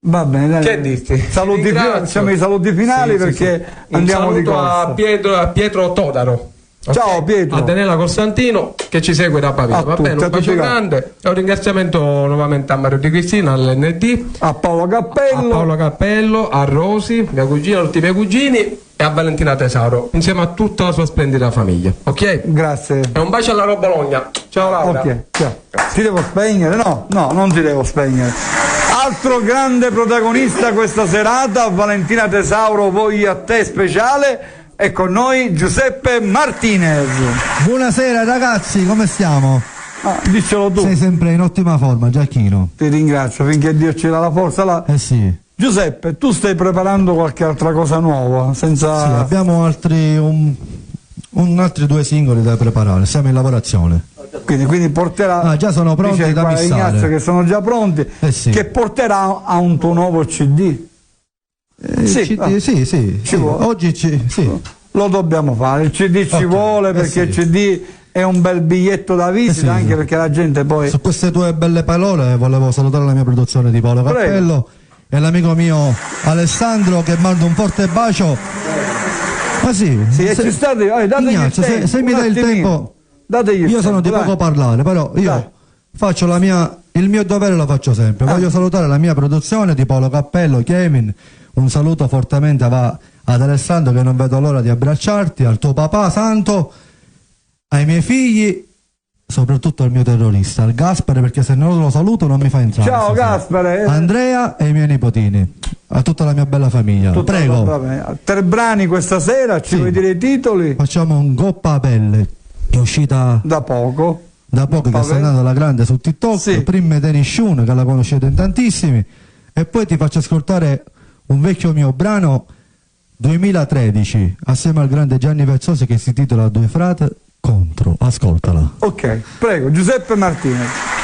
Va bene, dai. Che dirti? Facciamo i saluti finali perché andiamo di corsa. Un saluto a Pietro Todaro. Ciao Pietro. A Daniela Costantino che ci segue da Pavia. Va bene, un bacio grande e un ringraziamento nuovamente a Mario Di Cristina, all'ND, a Paolo Cappello, a Rosi, mia cugina, tutti i miei cugini e a Valentina Tesauro, insieme a tutta la sua splendida famiglia. Ok? Grazie. E un bacio alla Roba Bologna. Ciao Laura. Ok, ciao. Ti devo spegnere? No, non ti devo spegnere. Altro grande protagonista questa serata, Valentina Tesauro, voglio a te speciale. E con noi Giuseppe Martinez. Buonasera ragazzi, come stiamo? Dicelo tu. Sei sempre in ottima forma, Giacchino. Ti ringrazio, finché Dio ci dà la forza. Sì. Giuseppe, tu stai preparando qualche altra cosa nuova? Senza... Sì, abbiamo altri 2 singoli da preparare, siamo in lavorazione. Quindi porterà... già sono pronti da mixare. Ignazio che sono già pronti, sì. Che porterà a un tuo nuovo CD. Sì. Oggi sì. Lo dobbiamo fare, il CD ci vuole perché il CD è un bel biglietto da visita, anche perché la gente poi... Su queste tue belle parole volevo salutare la mia produzione di Paolo Cappello e l'amico mio Alessandro, che mando un forte bacio. Ci state, Ignazio, se mi dai il tempo, io sono di poco parlare, però io faccio il mio dovere, lo faccio sempre. Voglio salutare la mia produzione di Paolo Cappello, Kevin. Un saluto fortemente va ad Alessandro, che non vedo l'ora di abbracciarti, al tuo papà santo, ai miei figli, soprattutto al mio terrorista, al Gaspare, perché se non lo saluto non mi fa entrare. Ciao Gaspare. Andrea e i miei nipotini, a tutta la mia bella famiglia. Prego. 3 brani questa sera, ci vuoi dire i titoli? Facciamo un Goppa a pelle, che è uscita da poco, che sta andando alla grande su TikTok. Prima Denis Shun, che la conoscete in tantissimi, e poi ti faccio ascoltare un vecchio mio brano 2013 assieme al grande Gianni Vezzosi, che si intitola Due frate contro. Ascoltala. Ok, prego, Giuseppe Martinez.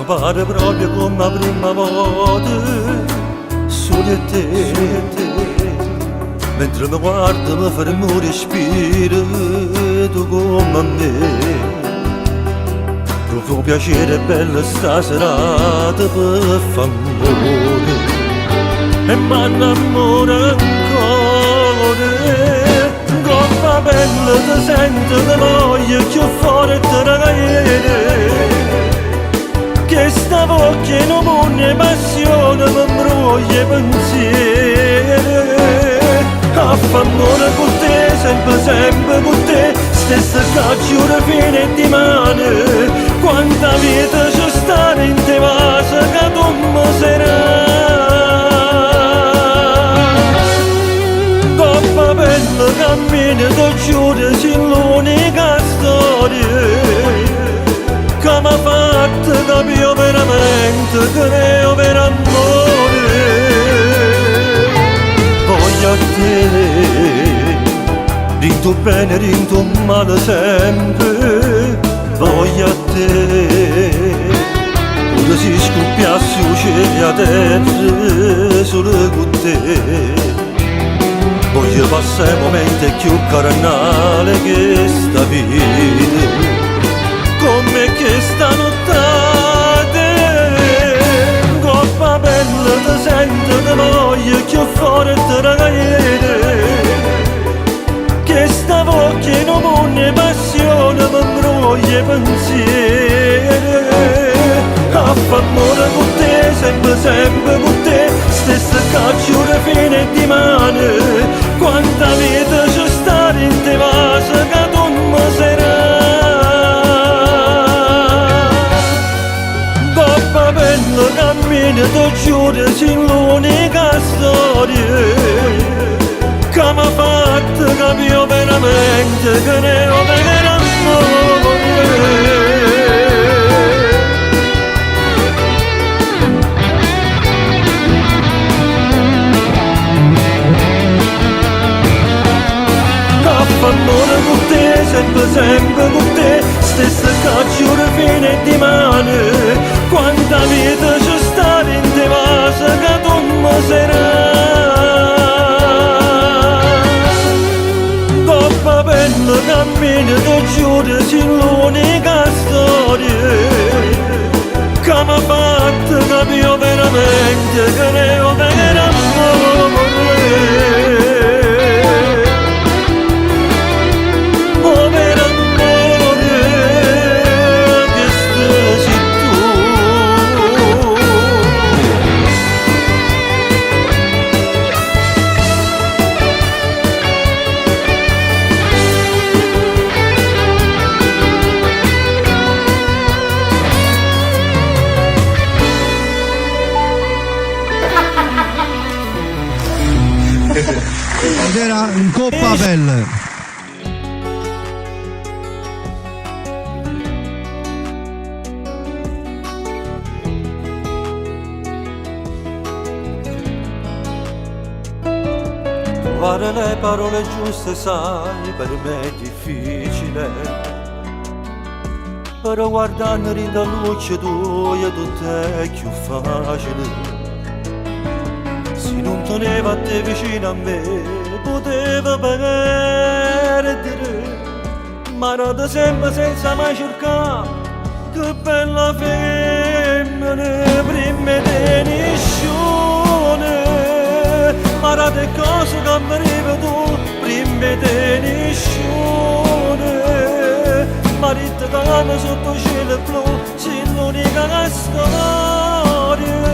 Pare proprio come la prima volta, solo a te. Mentre mi guardo mi fermo il respiro, tu come a me. Proprio piacere bella sta serata per f'amore, e m'annamora ancora. Coppa bella ti sento di voglia più forte ragazzi, che sta voce non muore passione, mi broglie pensieri. A f'amore con te, sempre con te, stessa cacciura fine di mano. Quanta vita c'è stare in te vasa che tu mi sarai. Coppa bella cammina, tu giuro, sei l'unica storia che m'ha fatto capire veramente, creo per amore. Voglio a te, rinto bene, rinto male sempre. Voglio a te, pure si scoppiasse il cielo a terra solo con te. Voglio passare momenti più carnali che sta vita, come che stanotte. Coppa bella ti sento di voglia più forte ragazzi, che sta voce non muore passione, mi broglie pensieri. A f'amore con te, sempre con te, stessa cacciura fine di mano. Quanta vita c'è stare in te vasa che tu mi sarai. Coppa bella cammina, tu giuro, sei l'unica storia che mi ha fatto capire veramente che ne ho per amore. Amore con te, sempre con te, stessa cacciura fine di mano, quanta vita c'è stata in te vasa che tu mi sarai. Coppa bella cammina, tu giuro, c'è l'unica storia che mi ha fatto capire veramente che ne ho per amore. Ed era in Coppa Belle. Trovare le parole giuste, sai, per me è difficile, però guardando in la luce tua tutto è più facile. Se non teneva a te vicino a me, poteva perdere, ma non sempre senza mai cercare. Che bella femmina, prima di nessuno, ma rate cose che mi arriva tu, prima di nessuno. Marito che sotto cielo blu, c'è l'unica storia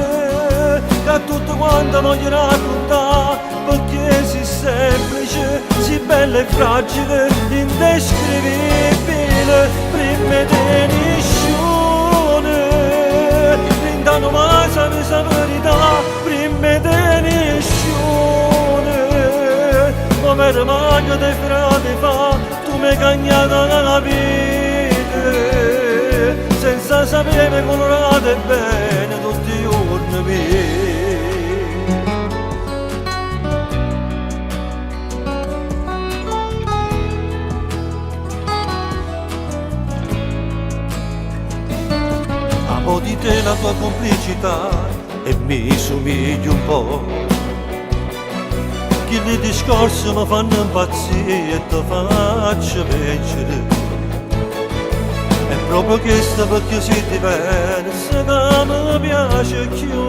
che tutto quanto voglio raccontare, perché si semplice, si bella e fragile, indescrivibile, prima di nessuno. Rindano mai sa verità, prima di nessuno. Come rimango dei frati fa, tu mi hai cagnata la vita, senza sapere colorate bene tutti i giorni miei. Amo di te la tua complicità e mi somigli un po'. Che i discorsi mi fanno impazzire e ti faccio vincere. È proprio questo perché sei diversa che mi piace più.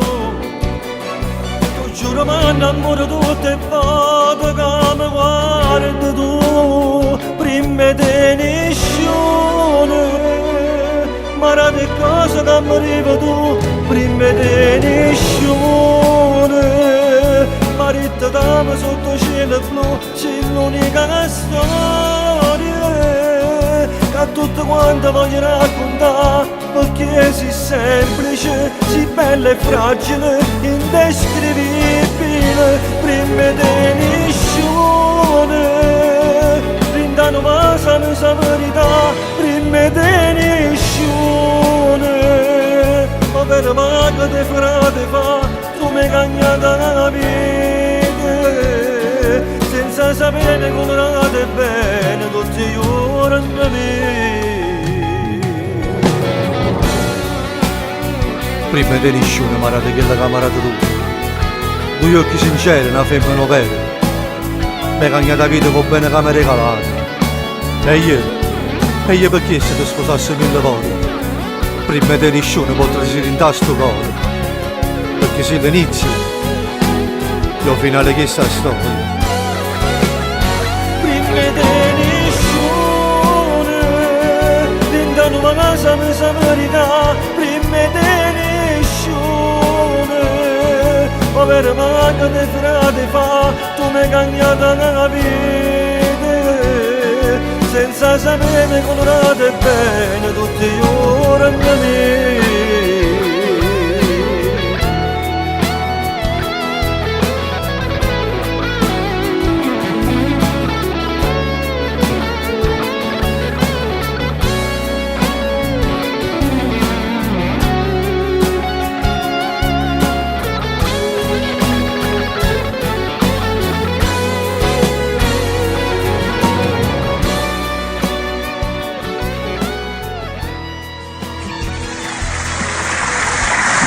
Tu giuro mi innamoro tutto e vado che mi guardi tu, prima di nessuno. Ma rate cose che mi arriva tu, prima di nessuno. Marito dame sotto cielo blu, c'è l'unica storia che tutto quanto voglio raccontare, perché si semplice, si bella e fragile, indescrivibile, prima di nessuno. Rindano mai sa verità, prima di nessuno. Ma per mago te frate fa, tu mi hai cagnata la vita, senza sapere colorate bene tutti i giorni miei. Prima di nessuno mi rate che la camera tu, due occhi sinceri, una femmina vera, mi hai cagnata la vita con bene che mi regalate. E io perché se ti sposassi 1000 volte, prima di nessuno potresti rindare sto cuore, perché sei l'inizio, il finale che sta storia. Prima di nessuno, rindano ma casa mi sa verità, prima di nessuno. Ma per maga te frate fa, tu mi hai cagnata la vita, senza sapere colorate bene tutti i giorni miei.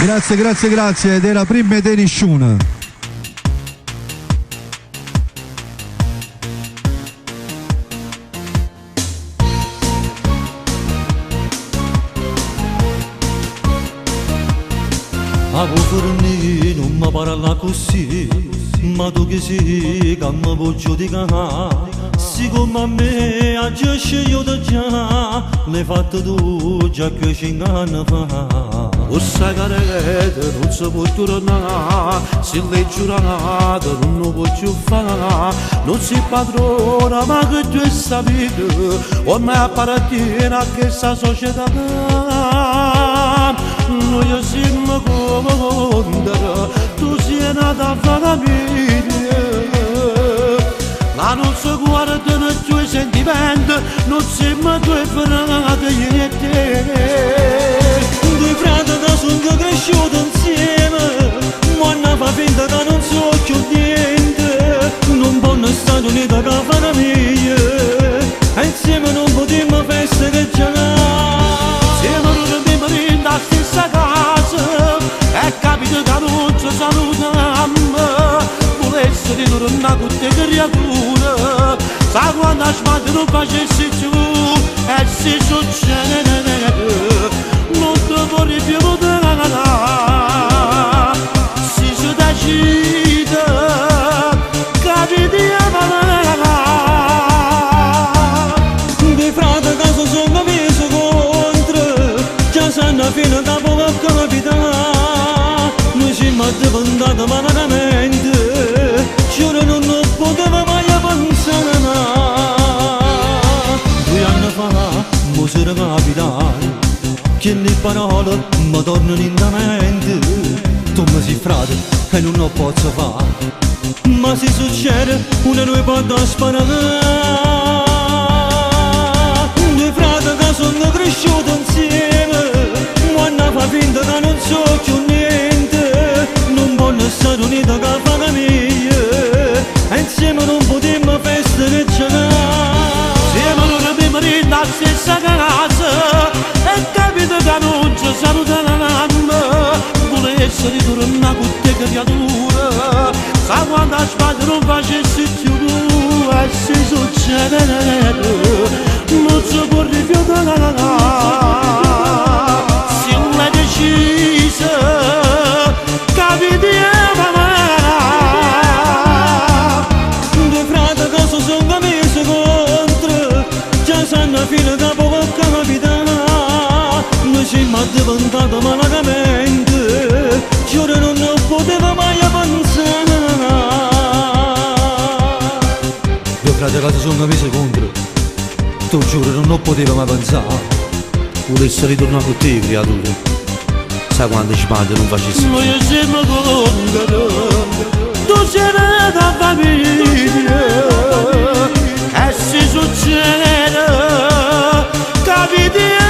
Grazie della prima di nessuno. A forni non mi parla così, ma tu che sei che mi puoi giudicare. Siccome a me agisce io da già, l'hai fatto tu già che 5 anni fa. Questa careta non si può tornare, se l'hai giurata non lo puoi più fare. Non sei padrona ma che tu sei vita, ormai appartiene a questa società. Noi siamo contro, tu sei nata famiglia. La nostra guarda nei tuoi sentimenti, non siamo due fratelli e te. Due fratelli che sono cresciuti insieme, ma non fa finta che non so più niente. Non possono stare uniti che famiglia, e insieme non potremmo festeggiare. Siamo tutti da stessa casa, e capito che non ci salutiamo. Volessi ritornare con te creatura, sa quando sbatti non facessi più, e se succede non ti vorrei più votare. Se si decide, capitiamo dei frati che si sono messi contro, già sanno fino da poco capitare. Noi siamo diventati malamente, giuro non poteva mai pensare. 2 anni fa mi si capitare che le parole mi tornano in mente. Tu mi sei frate e non lo posso fare, ma se succede una noi porta sparare. 2 frati che sono cresciuti insieme, quando fa finta che non so più niente. Non voglio stare uniti che famiglia, e insieme non potremmo festeggiare. Siamo tutti mariti nella stessa casa, e capito che non ci salutiamo. Volessi ritornare con te creatura, sa quando sbagli non facessi più, e se succede non si può rifiutare. Se l'hai decisa, capitiamo. Due frati che si sono messi contro, già sanno fino da poco capitare. Noi siamo diventati malamente, giuro non ne poteva mai pensare. Due frati che si sono messi contro, tu giuro non ne poteva mai pensare. Volessi ritornare con te creatura, sai quando sbagli non facessi. Noi siamo contro, tu sei nata famiglia, e se succede capitiamo.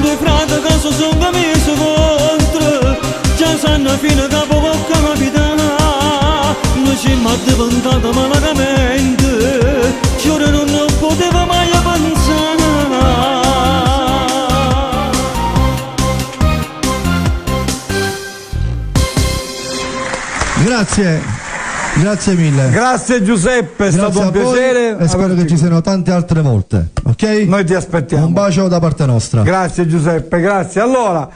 Due frati che si sono messi contro, già sanno fino da poco capitare. Noi siamo diventati malamente, giuro non ne poteva mai pensare. Grazie mille. Grazie Giuseppe, è stato un piacere. E spero che ci siano tante altre volte, ok? Noi ti aspettiamo. Un bacio da parte nostra. Grazie Giuseppe, grazie. Allora,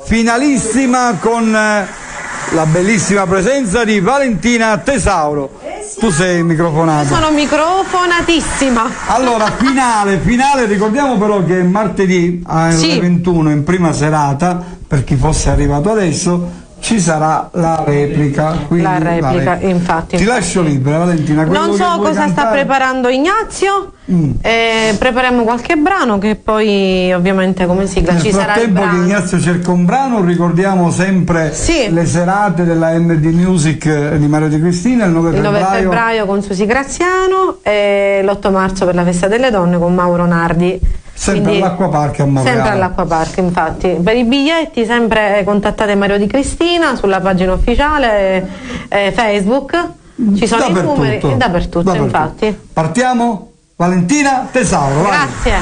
finalissima con la bellissima presenza di Valentina Tesauro. Tu sei microfonata. Io sono microfonatissima. Allora, finale, ricordiamo però che martedì alle 21 in prima serata, per chi fosse arrivato adesso, ci sarà la replica. La replica, infatti. Ti lascio libera, Valentina. Non so cosa sta preparando Ignazio. Prepariamo qualche brano che poi ovviamente come sigla ci sarà il brano. Nel frattempo che Ignazio cerca un brano, ricordiamo sempre le serate della MD Music di Mario Di Cristina, il 9 febbraio con Susi Graziano e l'8 marzo per la festa delle donne con Mauro Nardi. Sempre all'Acquapark a Monreale. Sempre all'Acquapark, infatti. Per i biglietti sempre contattate Mario Di Cristina sulla pagina ufficiale Facebook. Ci sono i numeri dappertutto, infatti. Partiamo? Valentina Tesauro. Grazie. Vai.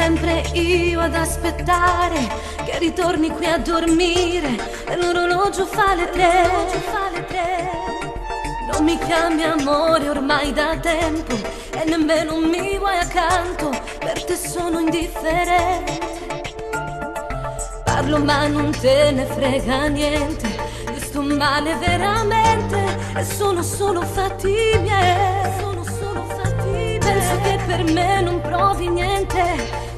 sempre io ad aspettare che ritorni qui a dormire e l'orologio fa le 3. Non mi chiami amore ormai da tempo e nemmeno mi vuoi accanto, per te sono indifferente. Parlo ma non te ne frega niente, io sto male veramente e sono solo fatti miei. Penso che per me non provi niente,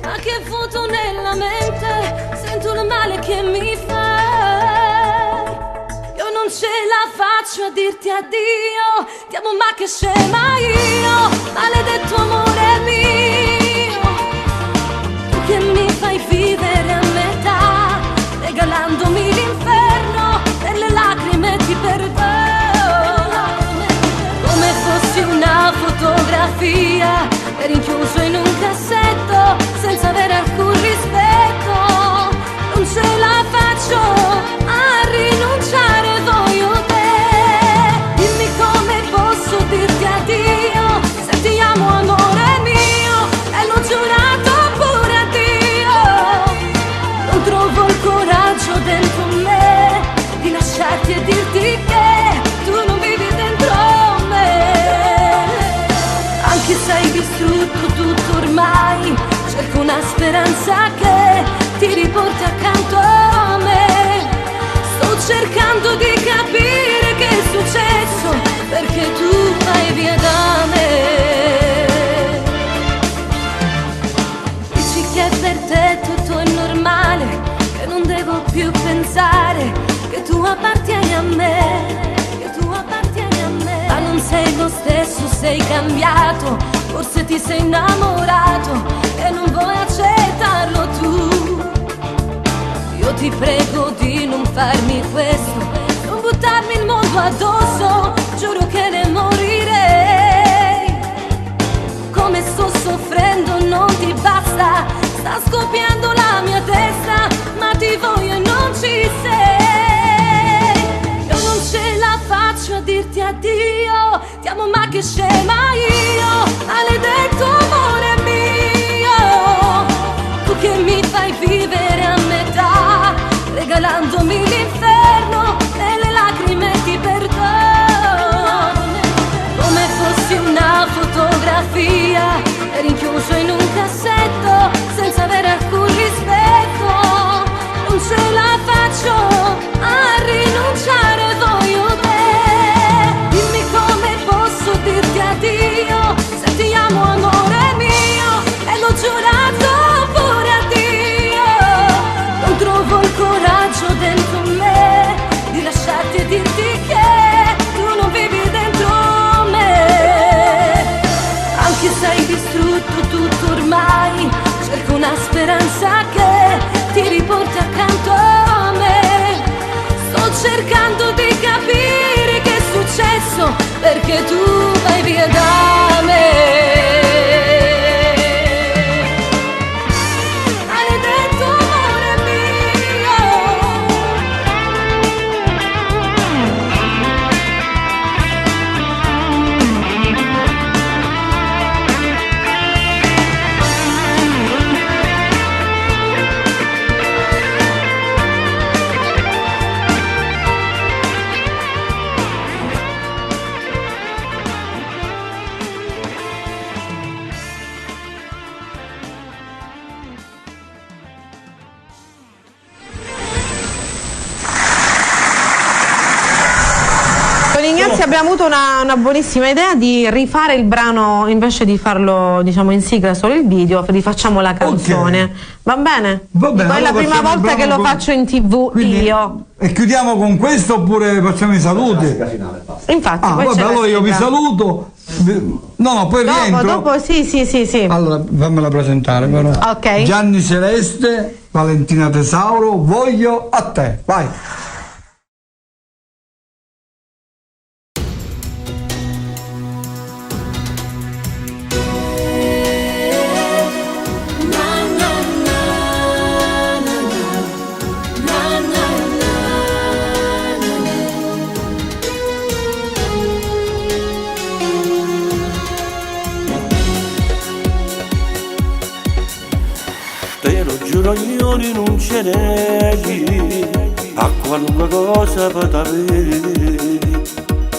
ma che vuoto nella mente, sento il male che mi fai. Io non ce la faccio a dirti addio, ti amo ma che scema io, maledetto amore mio. Tu che mi fai vivere a metà, regalandomi l'inferno e le lacrime ti perdono. Come fossi una fotografia rinchiuso in un cassetto senza avere alcun rispetto. Non ce la faccio a rinunciare, voglio te. Dimmi come posso dirti addio, se ti amo amore mio e l'ho giurato pure a Dio. Non trovo il coraggio dentro me di lasciarti e dirti che tu non vivi dentro me. Anche se hai distrutto tutto ormai, cerco una speranza che ti riporti accanto a me. Sto cercando di capire che è successo, perché tu vai via da me. Dici che per te tutto è normale, che non devo più pensare che tu appartieni a me, che tu appartieni a me. Ma non sei lo stesso, sei cambiato, forse ti sei innamorato e non vuoi accettarlo tu. Io ti prego di non farmi questo, non buttarmi il mondo addosso, giuro che ne morirei. Come sto soffrendo non ti basta, sta scoppiando la mia testa, ma ti voglio e non ci sei. Io non ce la faccio a dirti addio, ti amo ma che scema io, maledetto amore mio. Tu che mi fai vivere a metà, regalandomi l'inferno e le lacrime ti perdono. Come fossi una fotografia rinchiuso in un cassetto senza avere alcun rispetto. Non ce la faccio a rinunciare, voglio te. Dimmi come posso dirti addio, se ti amo amore mio e l'ho giurato pure a Dio. Non trovo il coraggio dentro me di lasciarti e dirti che tu non vivi dentro me. Anche se hai distrutto tutto ormai, cerco una speranza che ti riporti accanto a me. Sto cercando di capire che è successo, perché tu vai via da me. Maledetto amore mio. Abbiamo avuto una buonissima idea di rifare il brano, invece di farlo diciamo in sigla solo il video, rifacciamo la canzone. Okay. Va bene? Va bene. Poi è la prima volta che lo faccio in TV. Quindi, io. E chiudiamo con questo oppure facciamo i saluti? Infatti. Poi vabbè, allora io vi saluto. No, poi rientro. Dopo sì. Allora fammela presentare però. Ok. Gianni Celeste, Valentina Tesauro, voglio a te. Vai. ragioni non ce n'è, a qualunque cosa per avere,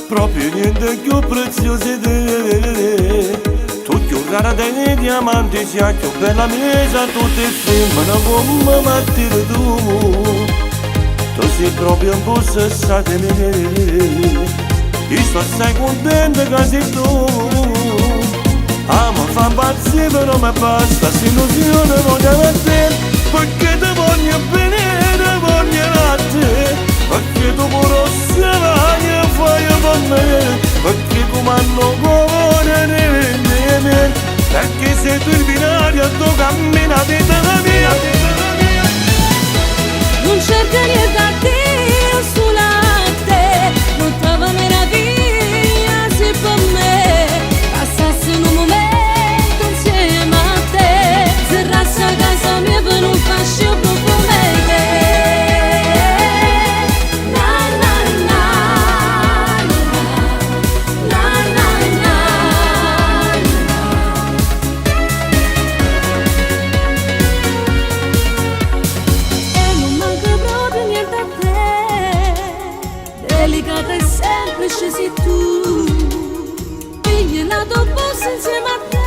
proprio niente più prezioso di te. Tu più rara dei diamanti, sia più bella mesa, tutte femmine come Matteo tu. Tu sei proprio un po' sessata di me, io sto assai contenta che sei tu. Mi fa impazzire però mi basta, se illusione voglio a te, perché ti voglio bene, ti voglio a te, perché tu pure se vai e fai per me, perché comando cuore perché sei tu il binario, tu cammini la vita mia. Non cerca niente a te, sulla te, non trova meraviglia se per me passasse un momento insieme a te, serrasse a casa mia per un fascio profumete. Scesi tu, pigliela dopo insieme a te.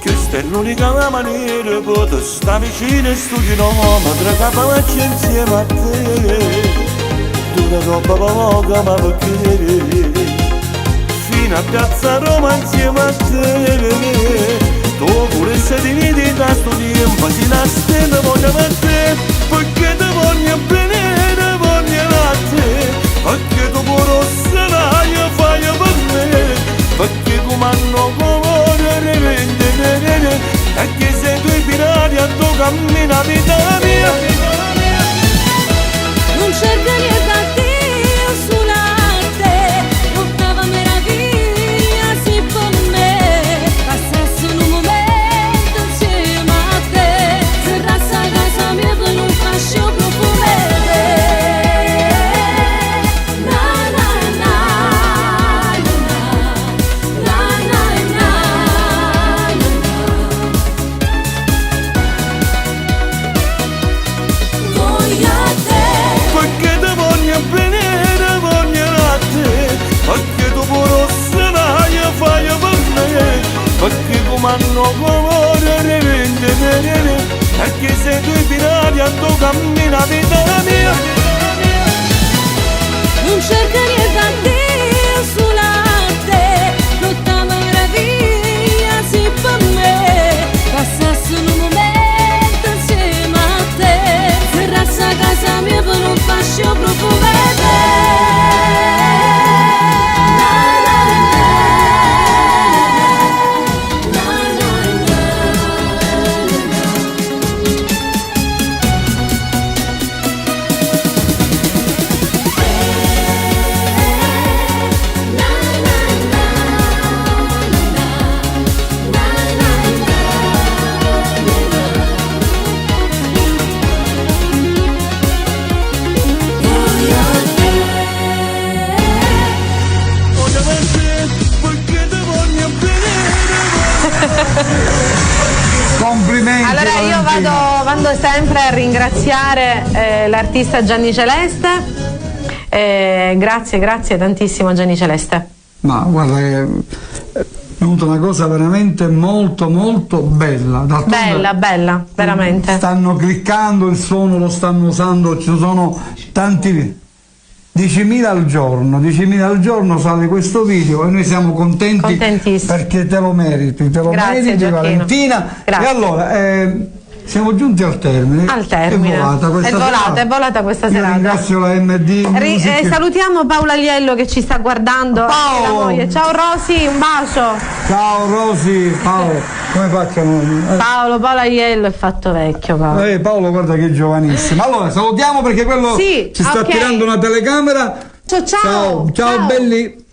Questa è l'unica maniera per stare vicino e studiare ma tra faccia insieme a te. Tu ne troppa poca ma perché fino a piazza Roma insieme a te. Tu pure sei divinità sto tempo, si nasconde voglio per te, perché ti voglio bene, ti voglio a te. Perché tu pure se vai e fai per me, perché comando cuore perché sei tu il binario a tu cammini la vita mia. Non cerca niente a te, sulla te, non trova meraviglia se per me passasse un momento insieme a te, serrasse a casa mia per un fascio profumete. Perché tu pure se vai e fai per me, perché comando cuore perché sei tu il binario a tu cammini la vita mia. Non cerca niente a te, sulla te, l'ottava meraviglia se per me passasse un momento insieme a te, serrasse a casa mia per un fascio profumete. Complimenti. Allora io vado sempre a ringraziare l'artista Gianni Celeste. Grazie tantissimo Gianni Celeste. Ma guarda che è venuta una cosa veramente molto molto bella. Bella, veramente. Stanno cliccando il suono, lo stanno usando, ci sono tanti 10.000 al giorno sale questo video e noi siamo contenti perché te lo meriti, Gioacchino. Valentina. Grazie. E allora siamo giunti al termine. È volata questa serata. Io ringrazio la MD. Salutiamo Paola Aliello che ci sta guardando. Ciao Rosi, un bacio. Ciao Rosi, Paolo, come facciamo? Paolo Aliello è fatto vecchio. Paolo guarda che è giovanissimo. Allora salutiamo perché quello ci sta tirando una telecamera. Ciao belli.